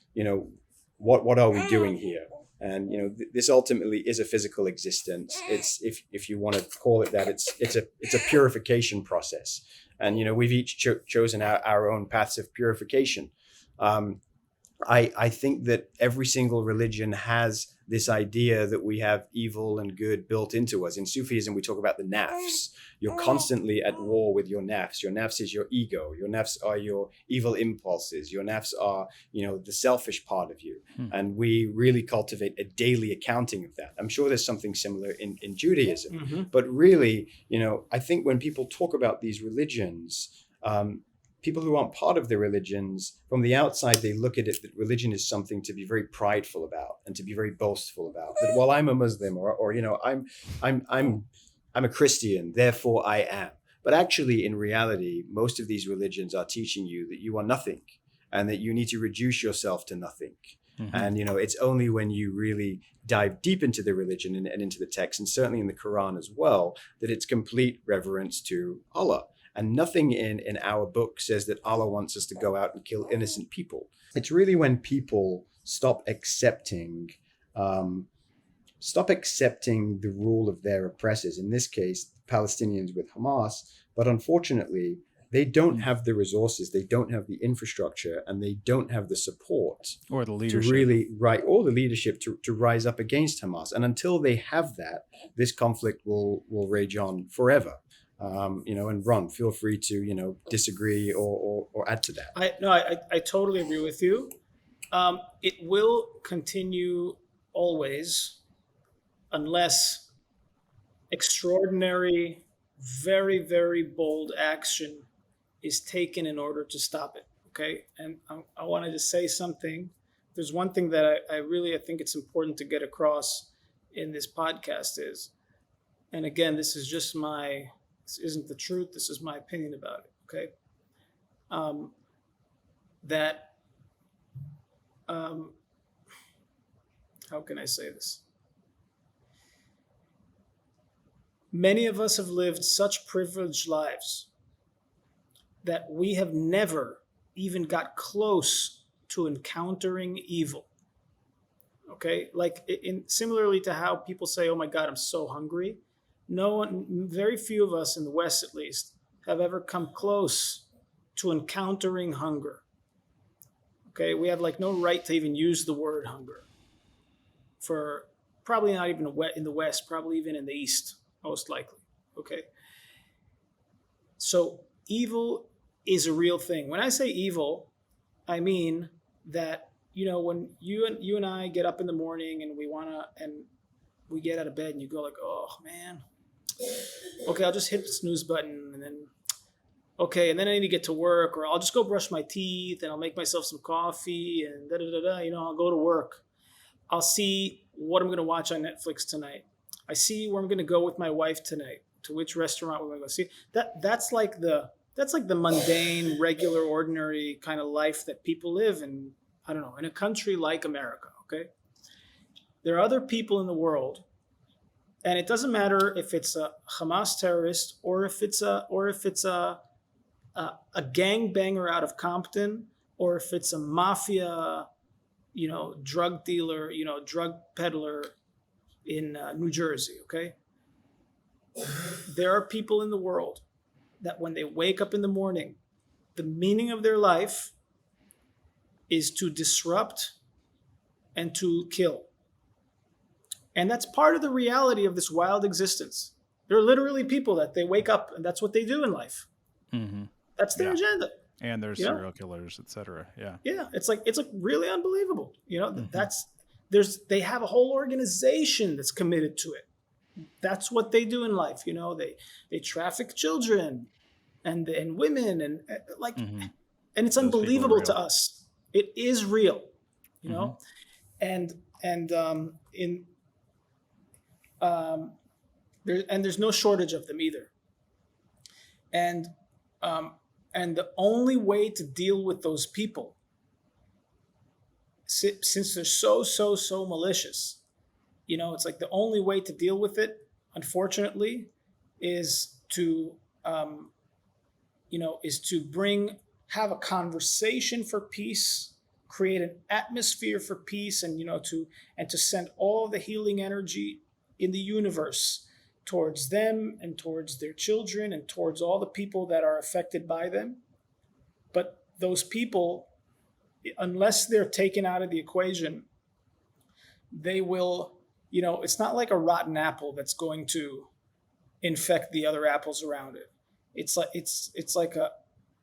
what are we doing here? And this ultimately is a physical existence. It's if you want to call it that, it's a purification process. And we've each chosen our own paths of purification. I think that every single religion has this idea that we have evil and good built into us. In Sufism, we talk about the nafs. You're constantly at war with your nafs. Your nafs is your ego. Your nafs are your evil impulses. Your nafs are, the selfish part of you. And we really cultivate a daily accounting of that. I'm sure there's something similar in Judaism. Mm-hmm. But really, I think when people talk about these religions, people who aren't part of the religions, from the outside, they look at it that religion is something to be very prideful about and to be very boastful about. That, well, I'm a Muslim, or I'm a Christian, therefore I am. But actually, in reality, most of these religions are teaching you that you are nothing and that you need to reduce yourself to nothing. Mm-hmm. And, it's only when you really dive deep into the religion and into the text, and certainly in the Quran as well, that it's complete reverence to Allah. And nothing in our book says that Allah wants us to go out and kill innocent people. It's really when people stop accepting the rule of their oppressors, in this case, Palestinians with Hamas. But unfortunately, they don't have the resources, they don't have the infrastructure, and they don't have the support or the leadership to rise up against Hamas. And until they have that, this conflict will rage on forever. And Ron, feel free to, disagree or add to that. I totally agree with you. It will continue always unless extraordinary, very, very bold action is taken in order to stop it. Okay. And I wanted to say something. There's one thing that I think it's important to get across in this podcast is and again, this isn't the truth. This is my opinion about it. Okay, um, that um, how can I say this? Many of us have lived such privileged lives that we have never even got close to encountering evil. Okay, like similarly to how people say, "Oh my God, I'm so hungry." No one, very few of us in the West, at least, have ever come close to encountering hunger. Okay, we have like no right to even use the word hunger for probably not even in the West, probably even in the East, most likely. Okay, so evil is a real thing. When I say evil, I mean that when you and I get up in the morning and we get out of bed and you go like, oh man, okay, I'll just hit the snooze button and then okay, and then I need to get to work, or I'll just go brush my teeth and I'll make myself some coffee and da da da da. I'll go to work. I'll see what I'm going to watch on Netflix tonight. I see where I'm going to go with my wife tonight. To which restaurant we're going to go see. That's like the mundane, regular, ordinary kind of life that people live in. I don't know, in a country like America. Okay, there are other people in the world, and it doesn't matter if it's a Hamas terrorist or if it's a gangbanger out of Compton, or if it's a mafia, drug dealer, drug peddler in New Jersey. Okay, there are people in the world that when they wake up in the morning, the meaning of their life is to disrupt and to kill. And that's part of the reality of this wild existence. There are literally people that they wake up and that's what they do in life. Mm-hmm. That's their agenda. And there's serial killers, etc. Yeah. Yeah. It's like really unbelievable. Mm-hmm. They have a whole organization that's committed to it. That's what they do in life. They traffic children and women and Mm-hmm. and it's Those people are unbelievable real. to us. It is real, Mm-hmm. and there's no shortage of them either. And the only way to deal with those people, since they're so malicious, it's like the only way to deal with it, unfortunately, is to have a conversation for peace, create an atmosphere for peace, and to send all the healing energy in the universe towards them and towards their children and towards all the people that are affected by them. But those people, unless they're taken out of the equation, they will, it's not like a rotten apple that's going to infect the other apples around it. It's like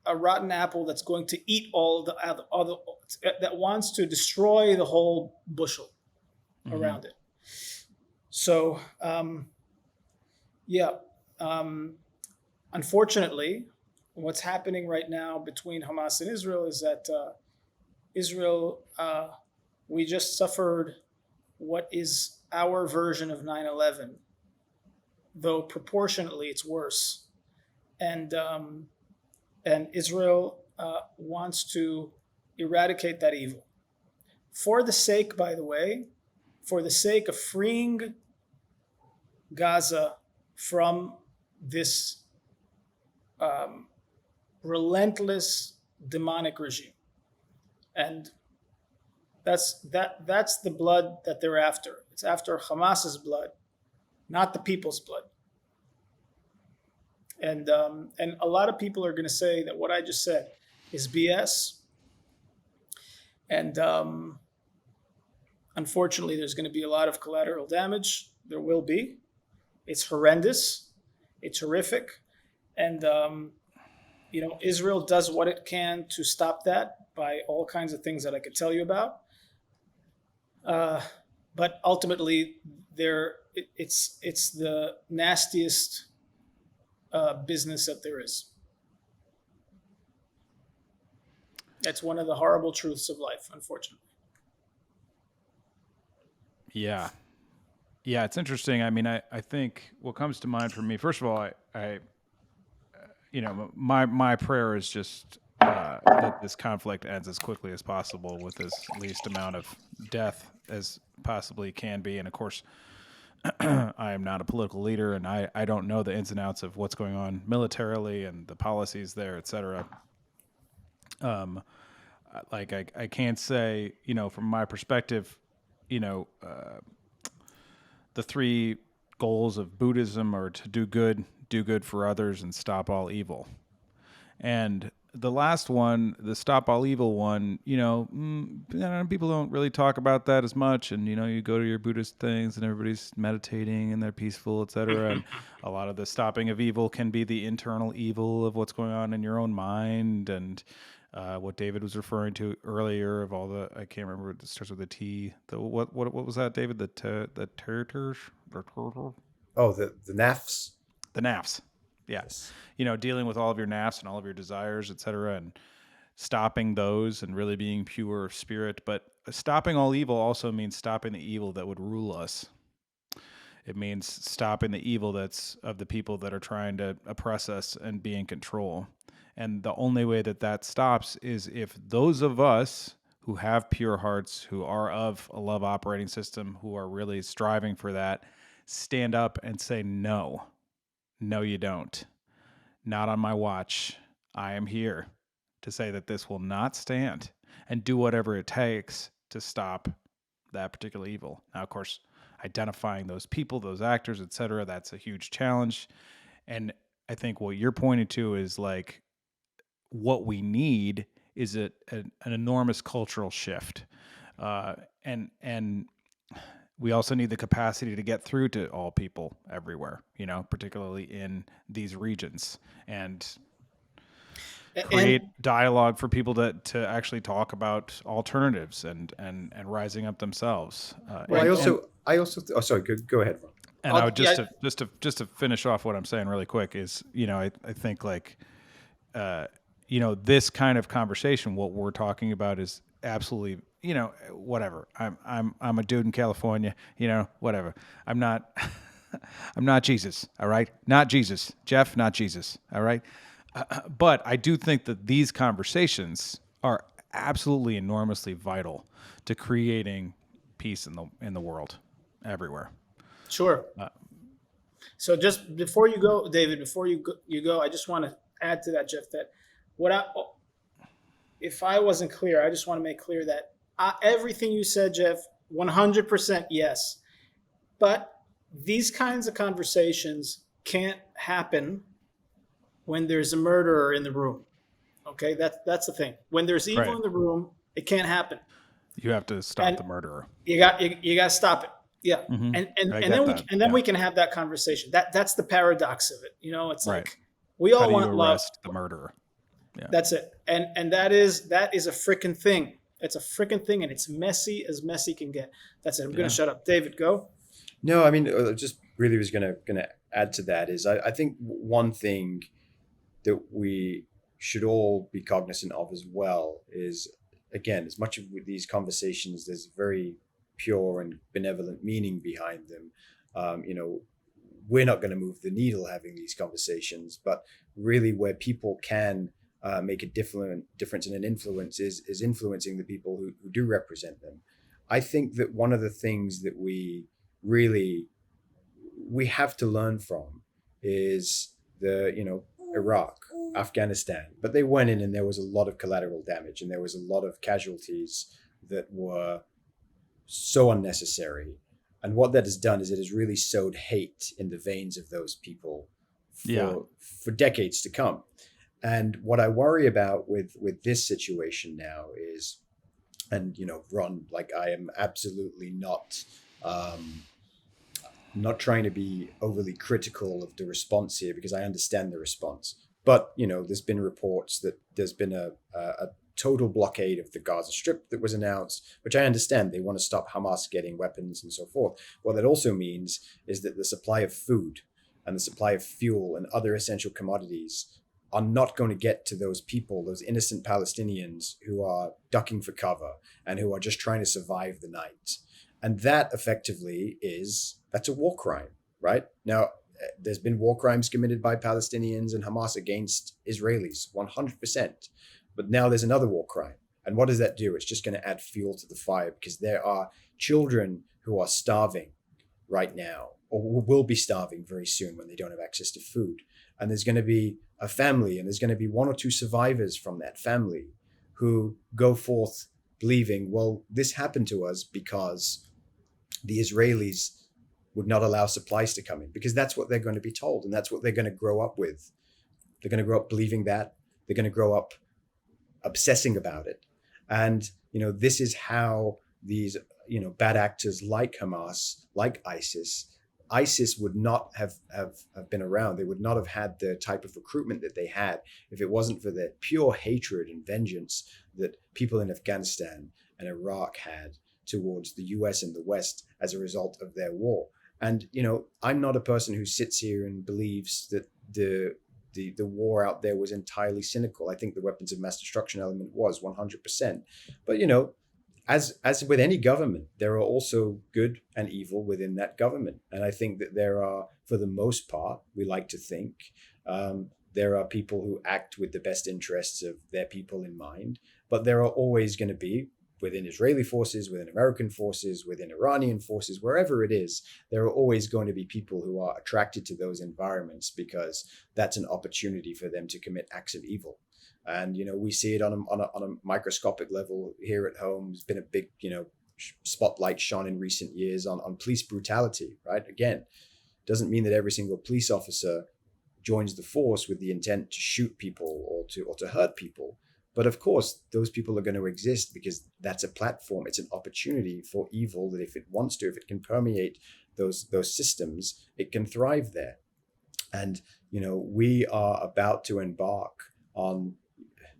a rotten apple that's going to eat all the other, that wants to destroy the whole bushel around it. So, unfortunately, what's happening right now between Hamas and Israel is that Israel, we just suffered what is our version of 9/11, though proportionately it's worse. And Israel wants to eradicate that evil. For the sake, by the way, of freeing Gaza from this relentless demonic regime. And that's the blood that they're after. It's after Hamas's blood, not the people's blood. And a lot of people are going to say that what I just said is BS. And unfortunately, there's going to be a lot of collateral damage. There will be. It's horrendous. It's horrific. And Israel does what it can to stop that by all kinds of things that I could tell you about. But ultimately, it's the nastiest business that there is. That's one of the horrible truths of life, unfortunately. Yeah. Yeah, it's interesting. I mean, I think what comes to mind for me, first of all, my prayer is just that this conflict ends as quickly as possible with as least amount of death as possibly can be. And of course, I am not a political leader, and I don't know the ins and outs of what's going on militarily and the policies there, et cetera. Like I can't say, from my perspective, you know, the three goals of Buddhism are to do good for others, and stop all evil. And the last one, the stop all evil one, people don't really talk about that as much. And you go to your Buddhist things, and everybody's meditating and they're peaceful, etc. And a lot of the stopping of evil can be the internal evil of what's going on in your own mind, and what David was referring to earlier of all the, I can't remember, it starts with a T. What was that, David? The turtles, Oh, the NAFs. the nafs. Yeah. Yes. Dealing with all of your nafs and all of your desires, etc., and stopping those and really being pure of spirit. But stopping all evil also means stopping the evil that would rule us. It means stopping the evil that's of the people that are trying to oppress us and be in control. And the only way that that stops is if those of us who have pure hearts, who are of a love operating system, who are really striving for that, stand up and say, no, you don't. Not on my watch. I am here to say that this will not stand, and do whatever it takes to stop that particular evil. Now, of course, identifying those people, those actors, etc., that's a huge challenge. And I think what you're pointing to is like what we need is an enormous cultural shift. And we also need the capacity to get through to all people everywhere, particularly in these regions, and create dialogue for people to actually talk about alternatives and rising up themselves. Well, I also. Oh, sorry. Go ahead, Ron. And I would just to finish off what I'm saying really quick is, I think like, this kind of conversation, what we're talking about is absolutely, whatever. I'm a dude in California, whatever. I'm not, I'm not Jesus. All right. Not Jesus, Jeff, not Jesus. All right. But I do think that these conversations are absolutely enormously vital to creating peace in the world everywhere. Sure. So just before you go, David, before you go, I just want to add to that, Jeff, that if I wasn't clear, I just want to make clear that everything you said, Jeff, 100% yes. But these kinds of conversations can't happen when there's a murderer in the room. Okay, that's the thing. When there's evil Right. in the room, it can't happen. You have to stop the murderer. You got to stop it. Yeah, Mhm. and then we can have that conversation. That's the paradox of it. It's Right. like we all How do want you love. arrest the murderer? Yeah. That's it. And that is a freaking thing. It's a freaking thing, and it's messy as messy can get. That's it. I'm going to shut up. David, go. No, I mean, just really was gonna add to that is I think one thing that we should all be cognizant of as well is, again, as much of these conversations, there's very pure and benevolent meaning behind them. We're not going to move the needle having these conversations, but really where people can make a difference and an influence is influencing the people who do represent them. I think that one of the things that we have to learn from is Iraq, Afghanistan, but they went in and there was a lot of collateral damage and there was a lot of casualties that were so unnecessary. And what that has done is it has really sowed hate in the veins of those people for decades to come. And what I worry about with this situation now is, and Ron, like I am absolutely not trying to be overly critical of the response here because I understand the response. But there's been reports that there's been a total blockade of the Gaza Strip that was announced, which I understand. They want to stop Hamas getting weapons and so forth. What that also means is that the supply of food and the supply of fuel and other essential commodities are not going to get to those people, those innocent Palestinians who are ducking for cover and who are just trying to survive the night. And that effectively is That's a war crime, right? Now, there's been war crimes committed by Palestinians and Hamas against Israelis, 100%. But now there's another war crime. And what does that do? It's just going to add fuel to the fire, because there are children who are starving right now, or will be starving very soon when they don't have access to food. And there's going to be a family, and there's going to be one or two survivors from that family who go forth believing, well, this happened to us because the Israelis would not allow supplies to come in, because that's what they're going to be told, and that's what they're going to grow up with. They're going to grow up believing that. They're going to grow up obsessing about it. And, this is how these, bad actors like Hamas, like ISIS would not have been around. They would not have had the type of recruitment that they had if it wasn't for the pure hatred and vengeance that people in Afghanistan and Iraq had towards the US and the West as a result of their war. And, I'm not a person who sits here and believes that the war out there was entirely cynical. I think the weapons of mass destruction element was 100%. But, as with any government, there are also good and evil within that government. And I think that there are, for the most part, we like to think, there are people who act with the best interests of their people in mind. But there are always going to be, within Israeli forces, within American forces, within Iranian forces, wherever it is, there are always going to be people who are attracted to those environments because that's an opportunity for them to commit acts of evil. And, we see it on a microscopic level here at home. There's been a big, spotlight shone in recent years on police brutality, right? Again, doesn't mean that every single police officer joins the force with the intent to shoot people or to hurt people. But of course, those people are going to exist because that's a platform. It's an opportunity for evil that if it wants to, if it can permeate those systems, it can thrive there. And, we are about to embark on,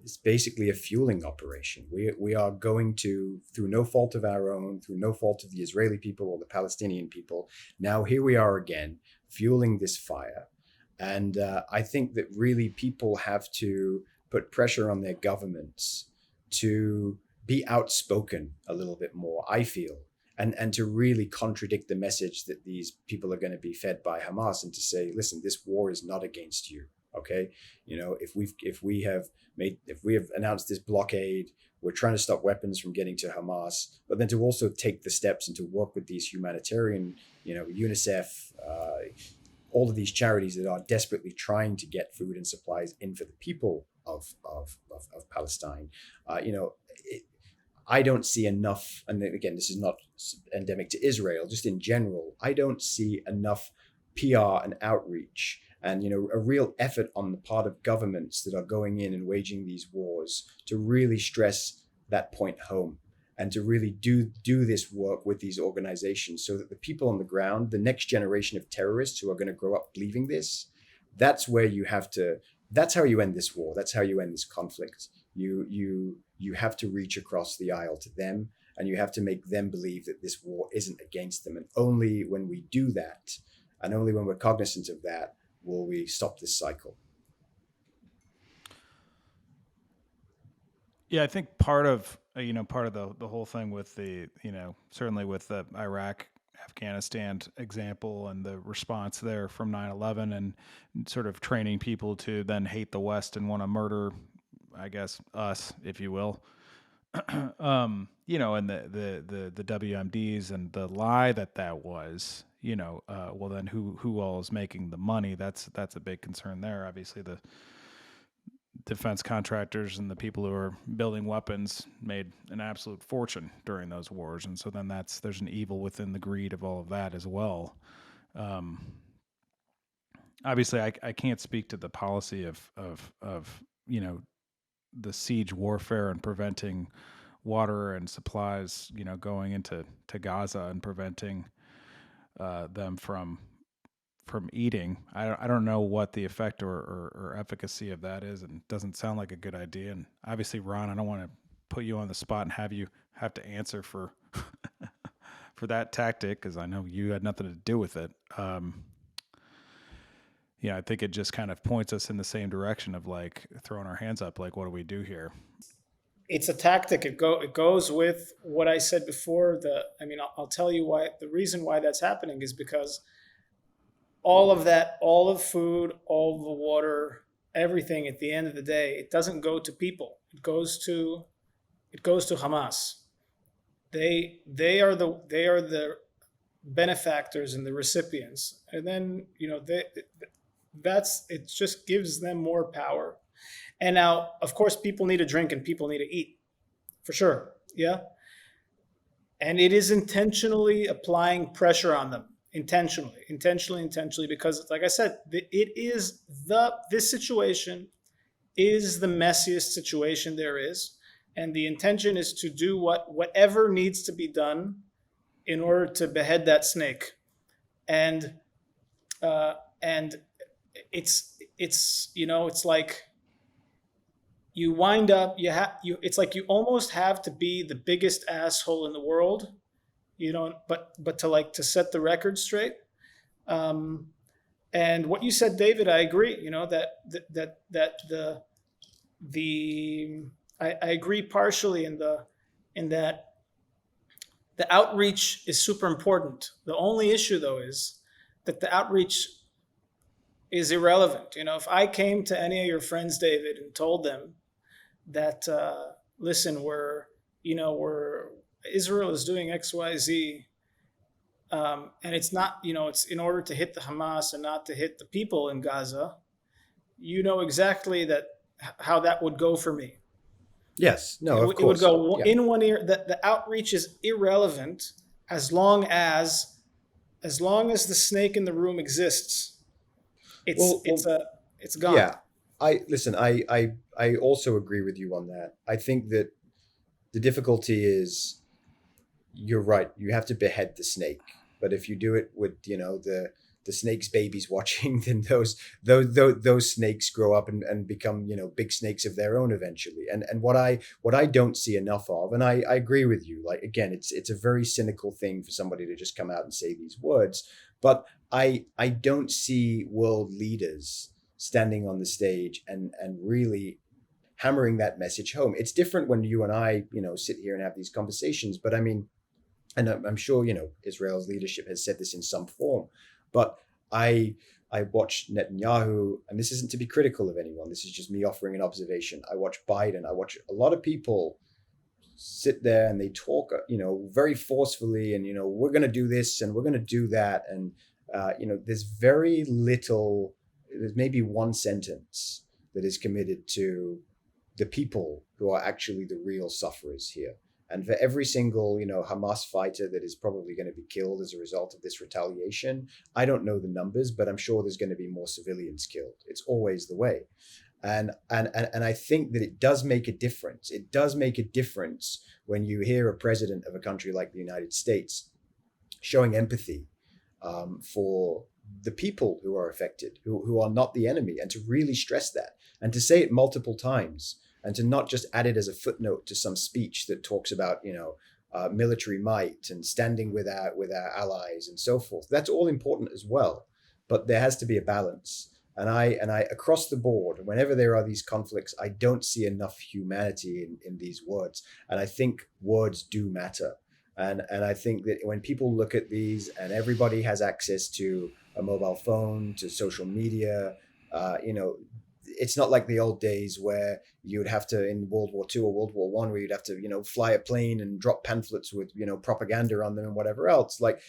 it's basically a fueling operation. We are going to, through no fault of our own, through no fault of the Israeli people or the Palestinian people, now here we are again, fueling this fire. And I think that really people have to put pressure on their governments to be outspoken a little bit more, I feel, and to really contradict the message that these people are going to be fed by Hamas, and to say, listen, this war is not against you. Okay, if we have announced this blockade, we're trying to stop weapons from getting to Hamas, but then to also take the steps and to work with these humanitarian, UNICEF, all of these charities that are desperately trying to get food and supplies in for the people of Palestine. I don't see enough, and again, this is not endemic to Israel, just in general, I don't see enough PR and outreach and, a real effort on the part of governments that are going in and waging these wars to really stress that point home and to really do this work with these organizations so that the people on the ground, the next generation of terrorists who are going to grow up believing this, that's how you end this war. That's how you end this conflict. You have to reach across the aisle to them, and you have to make them believe that this war isn't against them. And only when we do that, and only when we're cognizant of that, will we stop this cycle. Yeah, I think part of the whole thing with the, certainly with the Iraq, Afghanistan example and the response there from 9/11 and sort of training people to then hate the West and want to murder, I guess, us, if you will. And the WMDs and the lie that was, well, then who all is making the money? That's a big concern there. Obviously, the defense contractors and the people who are building weapons made an absolute fortune during those wars, and so then there's an evil within the greed of all of that as well. Obviously, I can't speak to the policy of the siege warfare and preventing water and supplies, going into Gaza and preventing them from eating. I don't know what the effect or efficacy of that is, and it doesn't sound like a good idea. And obviously, Ron, I don't want to put you on the spot and have you have to answer for for that tactic, because I know you had nothing to do with it. I think it just kind of points us in the same direction of like throwing our hands up, like, what do we do here? it's a tactic. It goes with what I said before. I'll tell you why. The reason why that's happening is because all of that, all of food, all of the water, everything at the end of the day, it doesn't go to people. It goes to Hamas. They are the benefactors and the recipients, and then it just gives them more power. And now, of course, people need to drink and people need to eat, for sure. Yeah. And it is intentionally applying pressure on them, intentionally, because, like I said, this situation is the messiest situation there is, and the intention is to do whatever needs to be done in order to behead that snake, and and it's like you wind up it's like you almost have to be the biggest asshole in the world, but to set the record straight. And what you said, David, I agree. I agree partially in that the outreach is super important. The only issue, though, is that the outreach is irrelevant. If I came to any of your friends, David, and told them that, listen, we're Israel is doing X, Y, Z, and it's not, it's in order to hit the Hamas and not to hit the people in Gaza, exactly how that would go for me. Yes, no, of course. It would go in one ear. That the outreach is irrelevant as long as the snake in the room exists. It's gone. Yeah, I also agree with you on that. I think that the difficulty is, you're right. You have to behead the snake, but if you do it with the snake's babies watching, then those snakes grow up and become big snakes of their own eventually. And what I don't see enough of, and I agree with you. Like, again, it's a very cynical thing for somebody to just come out and say these words, but I don't see world leaders standing on the stage and really hammering that message home. It's different when you and I sit here and have these conversations, but I mean, and I'm sure Israel's leadership has said this in some form. But I watch Netanyahu, and this isn't to be critical of anyone. This is just me offering an observation. I watch Biden. I watch a lot of people sit there and they talk, very forcefully, and we're going to do this and we're going to do that, and there's very little. There's maybe one sentence that is committed to the people who are actually the real sufferers here. And for every single, Hamas fighter that is probably going to be killed as a result of this retaliation, I don't know the numbers, but I'm sure there's going to be more civilians killed. It's always the way. And I think that it does make a difference. It does make a difference when you hear a president of a country like the United States showing empathy for the people who are affected, who are not the enemy, and to really stress that and to say it multiple times. And to not just add it as a footnote to some speech that talks about, military might and standing with our allies and so forth. That's all important as well, but there has to be a balance. And I across the board, whenever there are these conflicts, I don't see enough humanity in these words. And I think words do matter. And I think that when people look at these, and everybody has access to a mobile phone, to social media, it's not like the old days where you'd have to, in World War II or World War I, where you'd have to, fly a plane and drop pamphlets with, propaganda on them and whatever else. Like,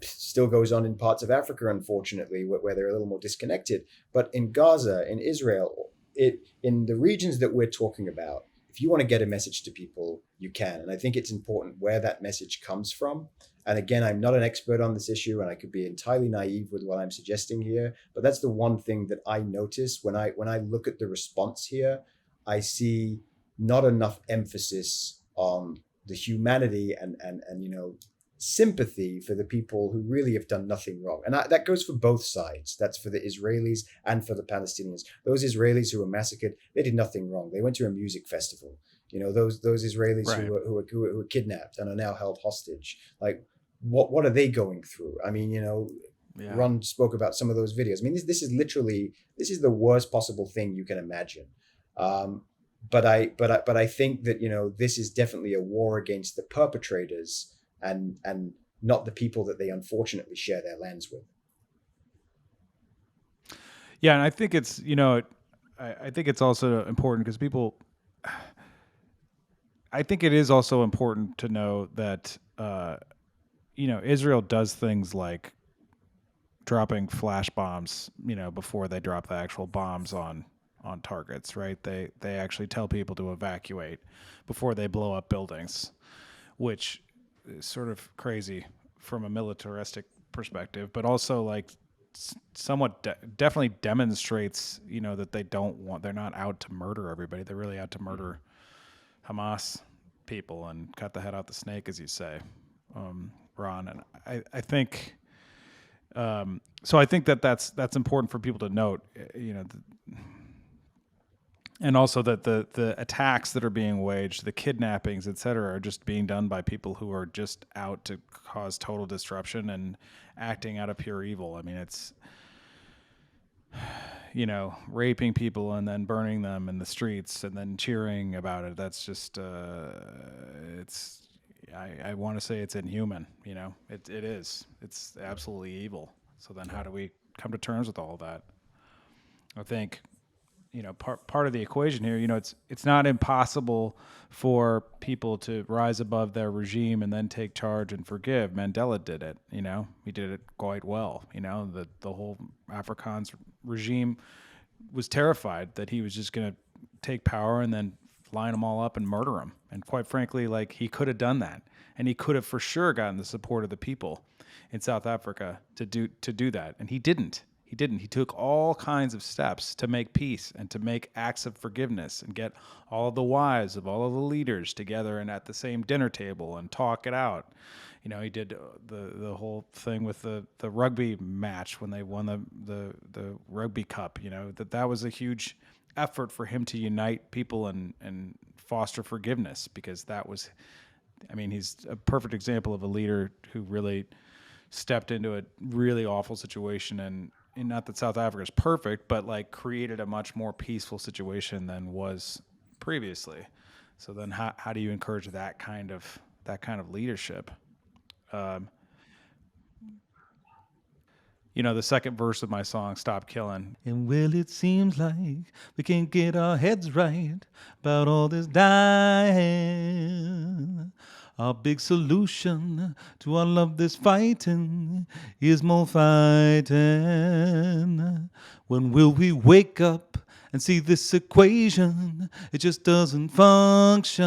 still goes on in parts of Africa, unfortunately, where they're a little more disconnected. But in Gaza, in Israel, in the regions that we're talking about, if you want to get a message to people, you can. And I think it's important where that message comes from. And again, I'm not an expert on this issue, and I could be entirely naive with what I'm suggesting here. But that's the one thing that I notice when I look at the response here. I see not enough emphasis on the humanity and sympathy for the people who really have done nothing wrong. And that goes for both sides. That's for the Israelis and for the Palestinians. Those Israelis who were massacred, they did nothing wrong. They went to a music festival. Those Israelis Right. who were kidnapped and are now held hostage. Like, what are they going through? I mean, Yeah. Ron spoke about some of those videos. I mean, this is the worst possible thing you can imagine. but I think that, this is definitely a war against the perpetrators, and not the people that they unfortunately share their lands with. Yeah, and I think it's I think it's also important because people. I think it is also important to know that Israel does things like dropping flash bombs, before they drop the actual bombs on targets, right? They actually tell people to evacuate before they blow up buildings, which is sort of crazy from a militaristic perspective, but also like somewhat definitely demonstrates, that they're not out to murder everybody. They're really out to murder Hamas people and cut the head out the snake, as you say, Ron. And I think so. I think that's important for people to note, and also that the attacks that are being waged, the kidnappings, et cetera, are just being done by people who are just out to cause total disruption and acting out of pure evil. I mean, it's raping people and then burning them in the streets and then cheering about it. That's just it's. I want to say it's inhuman. It is. It's absolutely evil. So then, how do we come to terms with all of that? I think part of the equation here, it's not impossible for people to rise above their regime and then take charge and forgive. Mandela did it. He did it quite well. The whole Afrikaans regime was terrified that he was just going to take power and then line them all up and murder them. And quite frankly, like, he could have done that, and he could have for sure gotten the support of the people in South Africa to do that, and he didn't. He didn't. He took all kinds of steps to make peace and to make acts of forgiveness and get all of the wives of all of the leaders together and at the same dinner table and talk it out. He did the whole thing with the rugby match when they won the rugby cup. That was a huge effort for him to unite people and foster forgiveness, because that was, he's a perfect example of a leader who really stepped into a really awful situation, and not that South Africa is perfect, but like created a much more peaceful situation than was previously. So then how do you encourage that kind of leadership? The second verse of my song, Stop Killing. And well, it seems like we can't get our heads right about all this dying. Our big solution to all of this fighting is more fighting. When will we wake up and see this equation? It just doesn't function.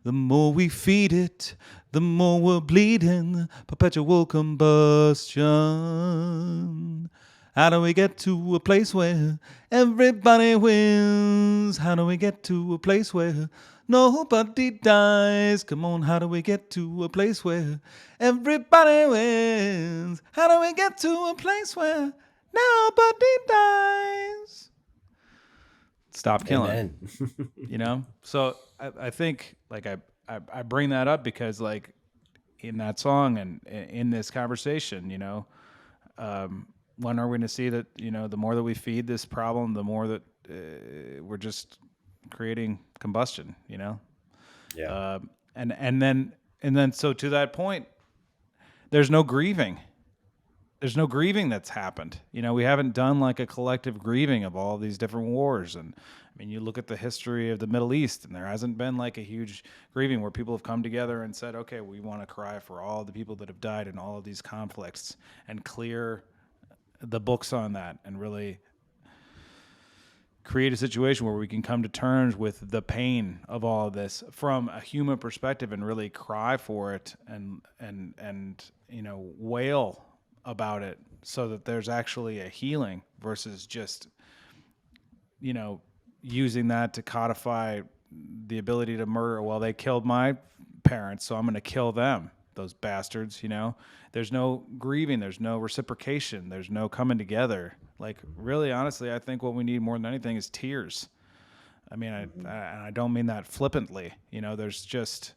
The more we feed it, the more we're bleeding. Perpetual combustion. How do we get to a place where everybody wins? How do we get to a place where nobody dies? Come on, how do we get to a place where everybody wins? How do we get to a place where nobody dies? Stop killing. Amen. So I think, like, I bring that up because, like, in that song and in this conversation, when are we going to see that, the more that we feed this problem, the more that we're just creating combustion, Yeah. And then so to that point, there's no grieving. There's no grieving that's happened. We haven't done like a collective grieving of all these different wars. And you look at the history of the Middle East, and there hasn't been like a huge grieving where people have come together and said, okay, we want to cry for all the people that have died in all of these conflicts and clear the books on that and really create a situation where we can come to terms with the pain of all of this from a human perspective and really cry for it and wail about it, so that there's actually a healing versus just using that to codify the ability to murder. Well, they killed my parents, so I'm going to kill them, those bastards. There's no grieving, there's no reciprocation, there's no coming together. Like, really, honestly, I think what we need more than anything is tears. I don't mean that flippantly. There's just,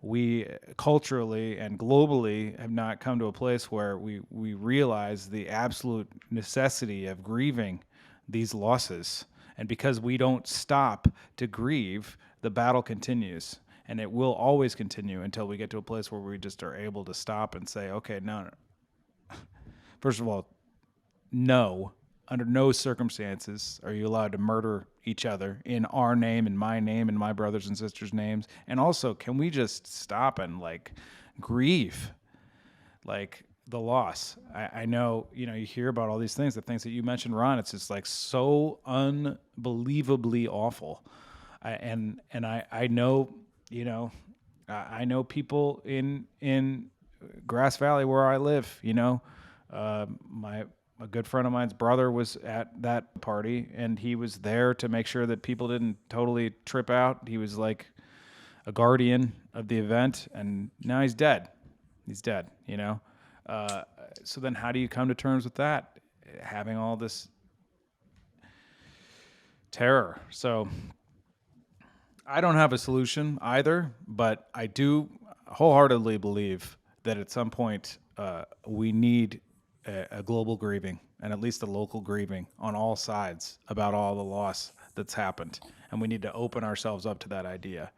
we culturally and globally have not come to a place where we realize the absolute necessity of grieving these losses And because we don't stop to grieve, the battle continues. And it will always continue until we get to a place where we just are able to stop and say, okay, no. First of all, no, under no circumstances are you allowed to murder each other in our name, in my name, in my brothers and sisters' names. And also, can we just stop and like grieve, like the loss? I know, you hear about all these things, the things that you mentioned, Ron. It's just like so unbelievably awful. I know, I know people in Grass Valley where I live. My a good friend of mine's brother was at that party, and he was there to make sure that people didn't totally trip out. He was like a guardian of the event, and now he's dead. He's dead. So then, how do you come to terms with that? Having all this terror. So I don't have a solution either, but I do wholeheartedly believe that at some point we need a global grieving and at least a local grieving on all sides about all the loss that's happened, and we need to open ourselves up to that idea.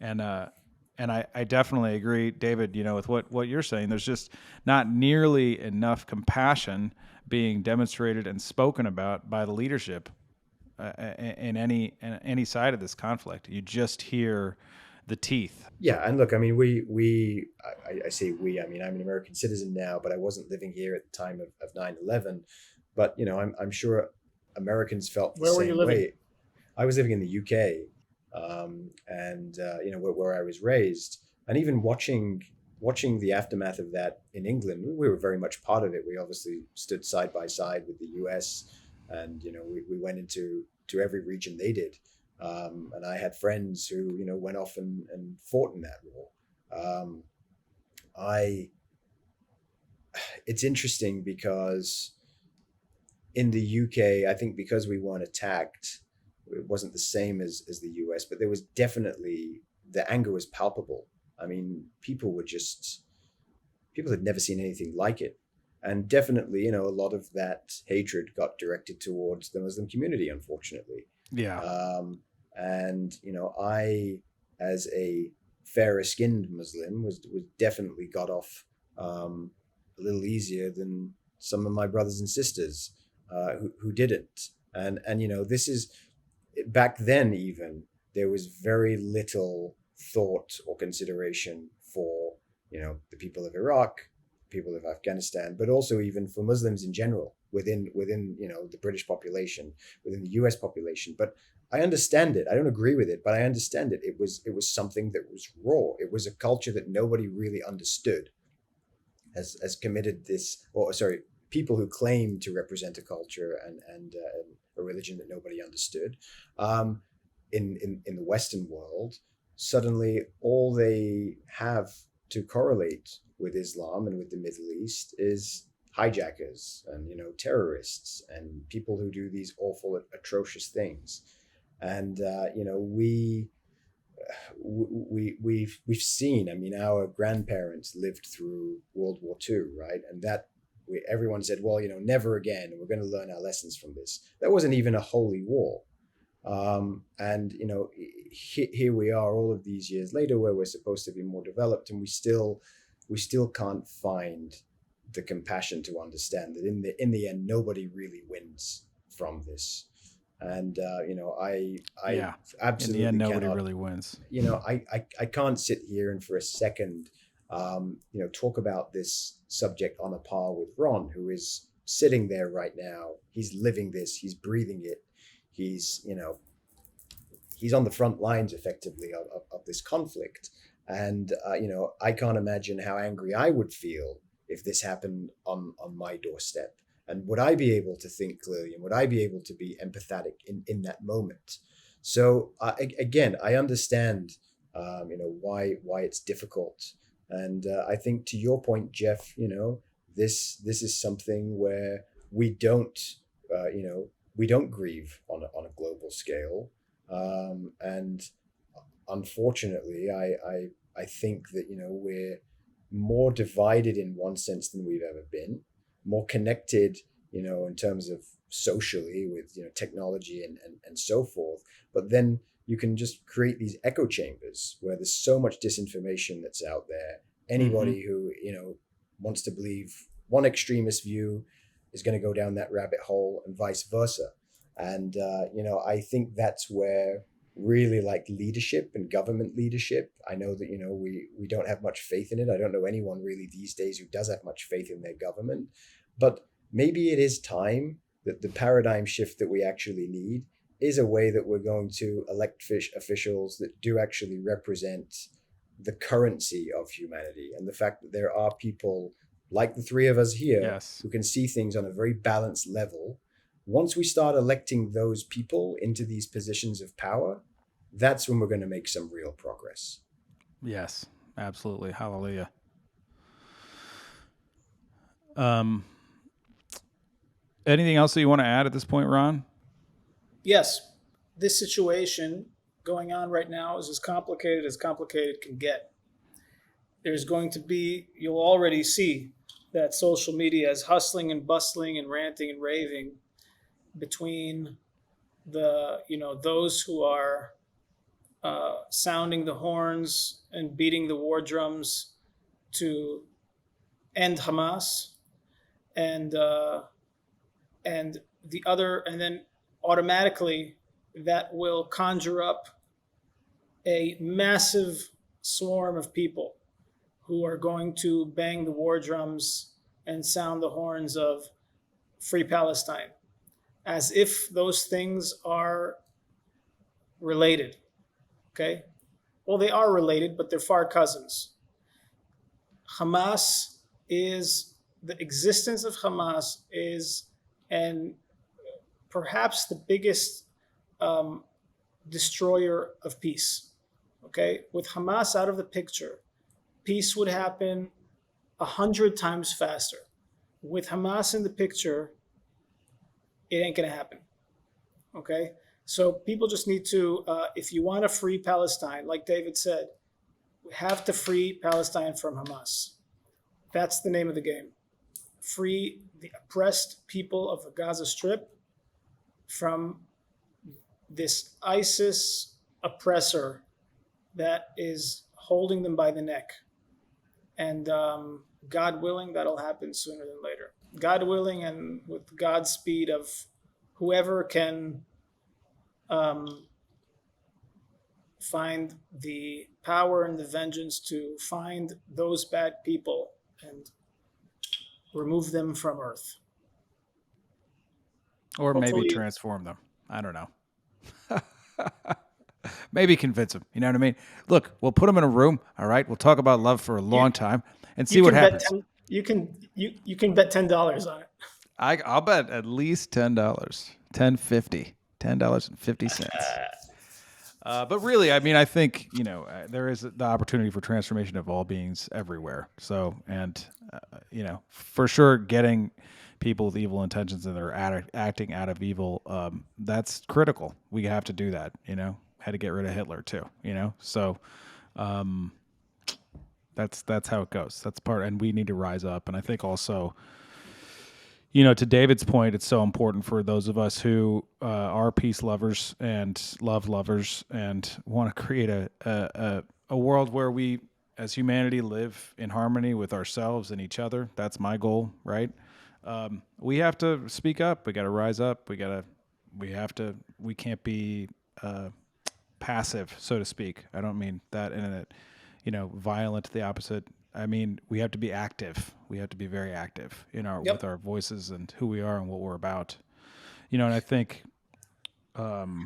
And I definitely agree, David. With what you're saying, there's just not nearly enough compassion being demonstrated and spoken about by the leadership in any side of this conflict. You just hear the teeth. Yeah, and look, I mean, I say we. I mean, I'm an American citizen now, but I wasn't living here at the time of 9/11. But I'm sure Americans felt the Where were you same living? way. I was living in the UK, and where I was raised, and even watching the aftermath of that in England, we were very much part of it. We obviously stood side by side with the US, and we went into every region they did. And I had friends who went off and fought in that war. It's interesting because in the UK, I think because we weren't attacked, it wasn't the same as the US, but there was definitely, the anger was palpable. I mean, people had never seen anything like it. And definitely, a lot of that hatred got directed towards the Muslim community, unfortunately. Yeah. And I, as a fairer skinned Muslim, was definitely got off a little easier than some of my brothers and sisters who didn't. And this is, back then even, there was very little thought or consideration for the people of Iraq, people of Afghanistan, but also even for Muslims in general within the British population, within the US population. But I understand it. I don't agree with it, but I understand it. It was something that was raw. It was a culture that nobody really understood, as committed this, or sorry, people who claim to represent a culture and a religion that nobody understood. In the Western world, suddenly all they have to correlate with Islam and with the Middle East is hijackers and terrorists and people who do these awful, atrocious things. And we've seen. I mean, our grandparents lived through World War II, right? And that everyone said, well, never again. We're going to learn our lessons from this. That wasn't even a holy war. And here we are, all of these years later, where we're supposed to be more developed, and we still can't find the compassion to understand that in the end, nobody really wins from this. And I Yeah. absolutely In the end, nobody cannot, really wins. I can't sit here and for a second talk about this subject on a par with Ron, who is sitting there right now. He's living this, he's breathing it, he's on the front lines effectively of this conflict. And I can't imagine how angry I would feel if this happened on my doorstep. And would I be able to think clearly, and would I be able to be empathetic in that moment? So again, I understand why it's difficult. And I think, to your point, Jeff, this is something where we don't grieve on a global scale. And unfortunately, I think that we're more divided in one sense than we've ever been, more connected in terms of socially with technology and so forth. But then you can just create these echo chambers where there's so much disinformation that's out there. Anybody who wants to believe one extremist view is going to go down that rabbit hole, and vice versa. And I think that's where really like leadership and government leadership. I know that we don't have much faith in it. I don't know anyone really these days who does have much faith in their government, but maybe it is time that the paradigm shift that we actually need is a way that we're going to elect officials that do actually represent the currency of humanity, and the fact that there are people like the three of us here Yes. who can see things on a very balanced level. Once we start electing those people into these positions of power, that's when we're going to make some real progress. Yes, absolutely. Hallelujah. Anything else that you want to add at this point, Ron? Yes, this situation going on right now is as complicated can get. There's going to be, you'll already see that social media is hustling and bustling and ranting and raving between those who are sounding the horns and beating the war drums to end Hamas, and the other, and then automatically that will conjure up a massive swarm of people who are going to bang the war drums and sound the horns of Free Palestine, as if those things are related. Okay? Well, they are related, but they're far cousins. The existence of Hamas is, and perhaps the biggest destroyer of peace. Okay? With Hamas out of the picture, peace would happen 100 times faster. With Hamas in the picture, it ain't going to happen. Okay? So people just need to, if you want to free Palestine, like David said, we have to free Palestine from Hamas. That's the name of the game. Free the oppressed people of the Gaza Strip from this ISIS oppressor that is holding them by the neck. And God willing, that'll happen sooner than later. God willing, and with God's speed of whoever can find the power and the vengeance to find those bad people and remove them from earth. Or Hopefully, maybe transform them. I don't know. Maybe convince them. You know what I mean? Look, we'll put them in a room. All right. We'll talk about love for a long time and see what happens. You can bet $10 on it. I'll bet at least $10. $10.50. But really, I mean, I think, there is the opportunity for transformation of all beings everywhere. So, and, for sure, getting people with evil intentions and they're acting out of evil, that's critical. We have to do that, had to get rid of Hitler too, so that's how it goes. That's part, and we need to rise up. And I think also, to David's point, it's so important for those of us who are peace lovers and love lovers and want to create a world where we, as humanity, live in harmony with ourselves and each other. That's my goal, right? We have to speak up. We got to rise up. We can't be passive, so to speak. I don't mean that in a, violent, the opposite. I mean, we have to be active. We have to be very active with our voices and who we are and what we're about. And I think, first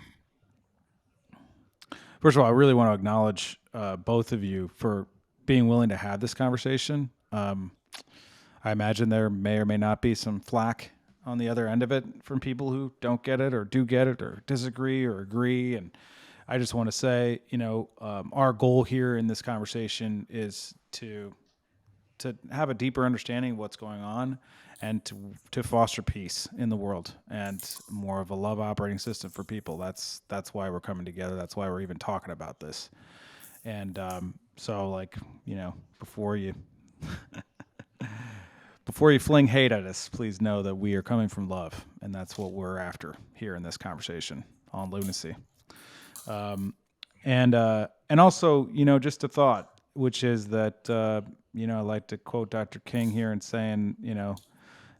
of all, I really want to acknowledge both of you for being willing to have this conversation. I imagine there may or may not be some flack on the other end of it from people who don't get it or do get it or disagree or agree. And I just want to say, our goal here in this conversation is to have a deeper understanding of what's going on and to foster peace in the world and more of a love operating system for people. That's why we're coming together. That's why we're even talking about this. And so, before before you fling hate at us, please know that we are coming from love, and that's what we're after here in this conversation on lunacy. And also, just a thought, which is that I like to quote Dr. King here and saying,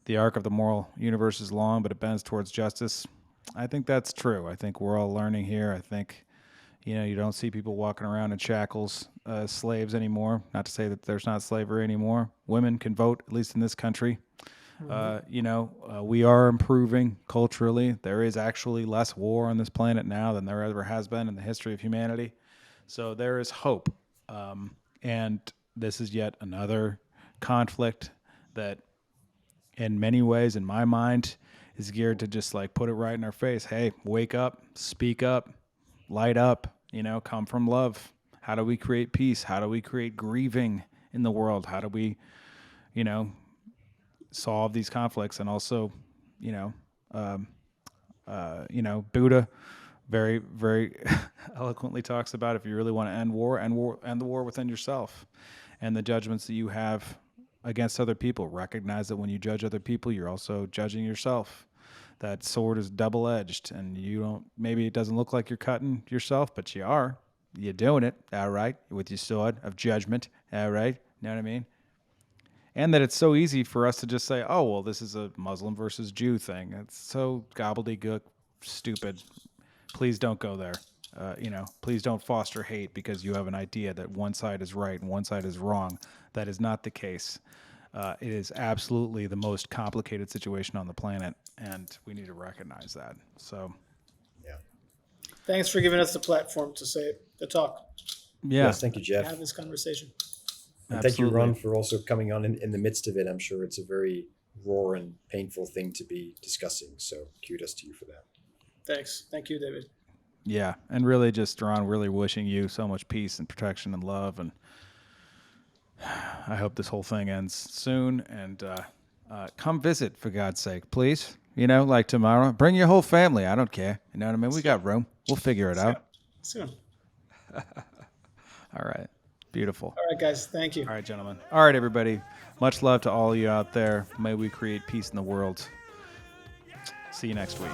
the arc of the moral universe is long, but it bends towards justice. I think that's true. I think we're all learning here. I think, you don't see people walking around in shackles, slaves anymore. Not to say that there's not slavery anymore. Women can vote, at least in this country. We are improving culturally. There is actually less war on this planet now than there ever has been in the history of humanity. So there is hope. And this is yet another conflict that, in many ways, in my mind, is geared to just like put it right in our face. Hey, wake up, speak up, light up, come from love. How do we create peace? How do we create grieving in the world? How do we, solve these conflicts? And also, Buddha very, very eloquently talks about, if you really want to end the war within yourself, and the judgments that you have against other people. Recognize that when you judge other people, you're also judging yourself. That sword is double-edged, and maybe it doesn't look like you're cutting yourself, but you are. You're doing it, all right, with your sword of judgment, all right? You know what I mean? And that it's so easy for us to just say, oh, well, this is a Muslim versus Jew thing. It's so gobbledygook, stupid. Please don't go there. Please don't foster hate because you have an idea that one side is right and one side is wrong. That is not the case. It is absolutely the most complicated situation on the planet, and we need to recognize that. So, Yeah. Thanks for giving us the platform to say it, to talk, yeah. Yes, thank you, Jeff. have this conversation. And thank you, Ron, for also coming on in the midst of it. I'm sure it's a very raw and painful thing to be discussing. So kudos to you for that. Thanks. Thank you, David. Yeah, and really just, Ron, really wishing you so much peace and protection and love, and I hope this whole thing ends soon, and come visit, for God's sake, please. Like tomorrow. Bring your whole family. I don't care. You know what I mean? We got room. We'll figure it out. Soon. All right. Beautiful. All right, guys. Thank you. All right, gentlemen. All right, everybody. Much love to all of you out there. May we create peace in the world. See you next week.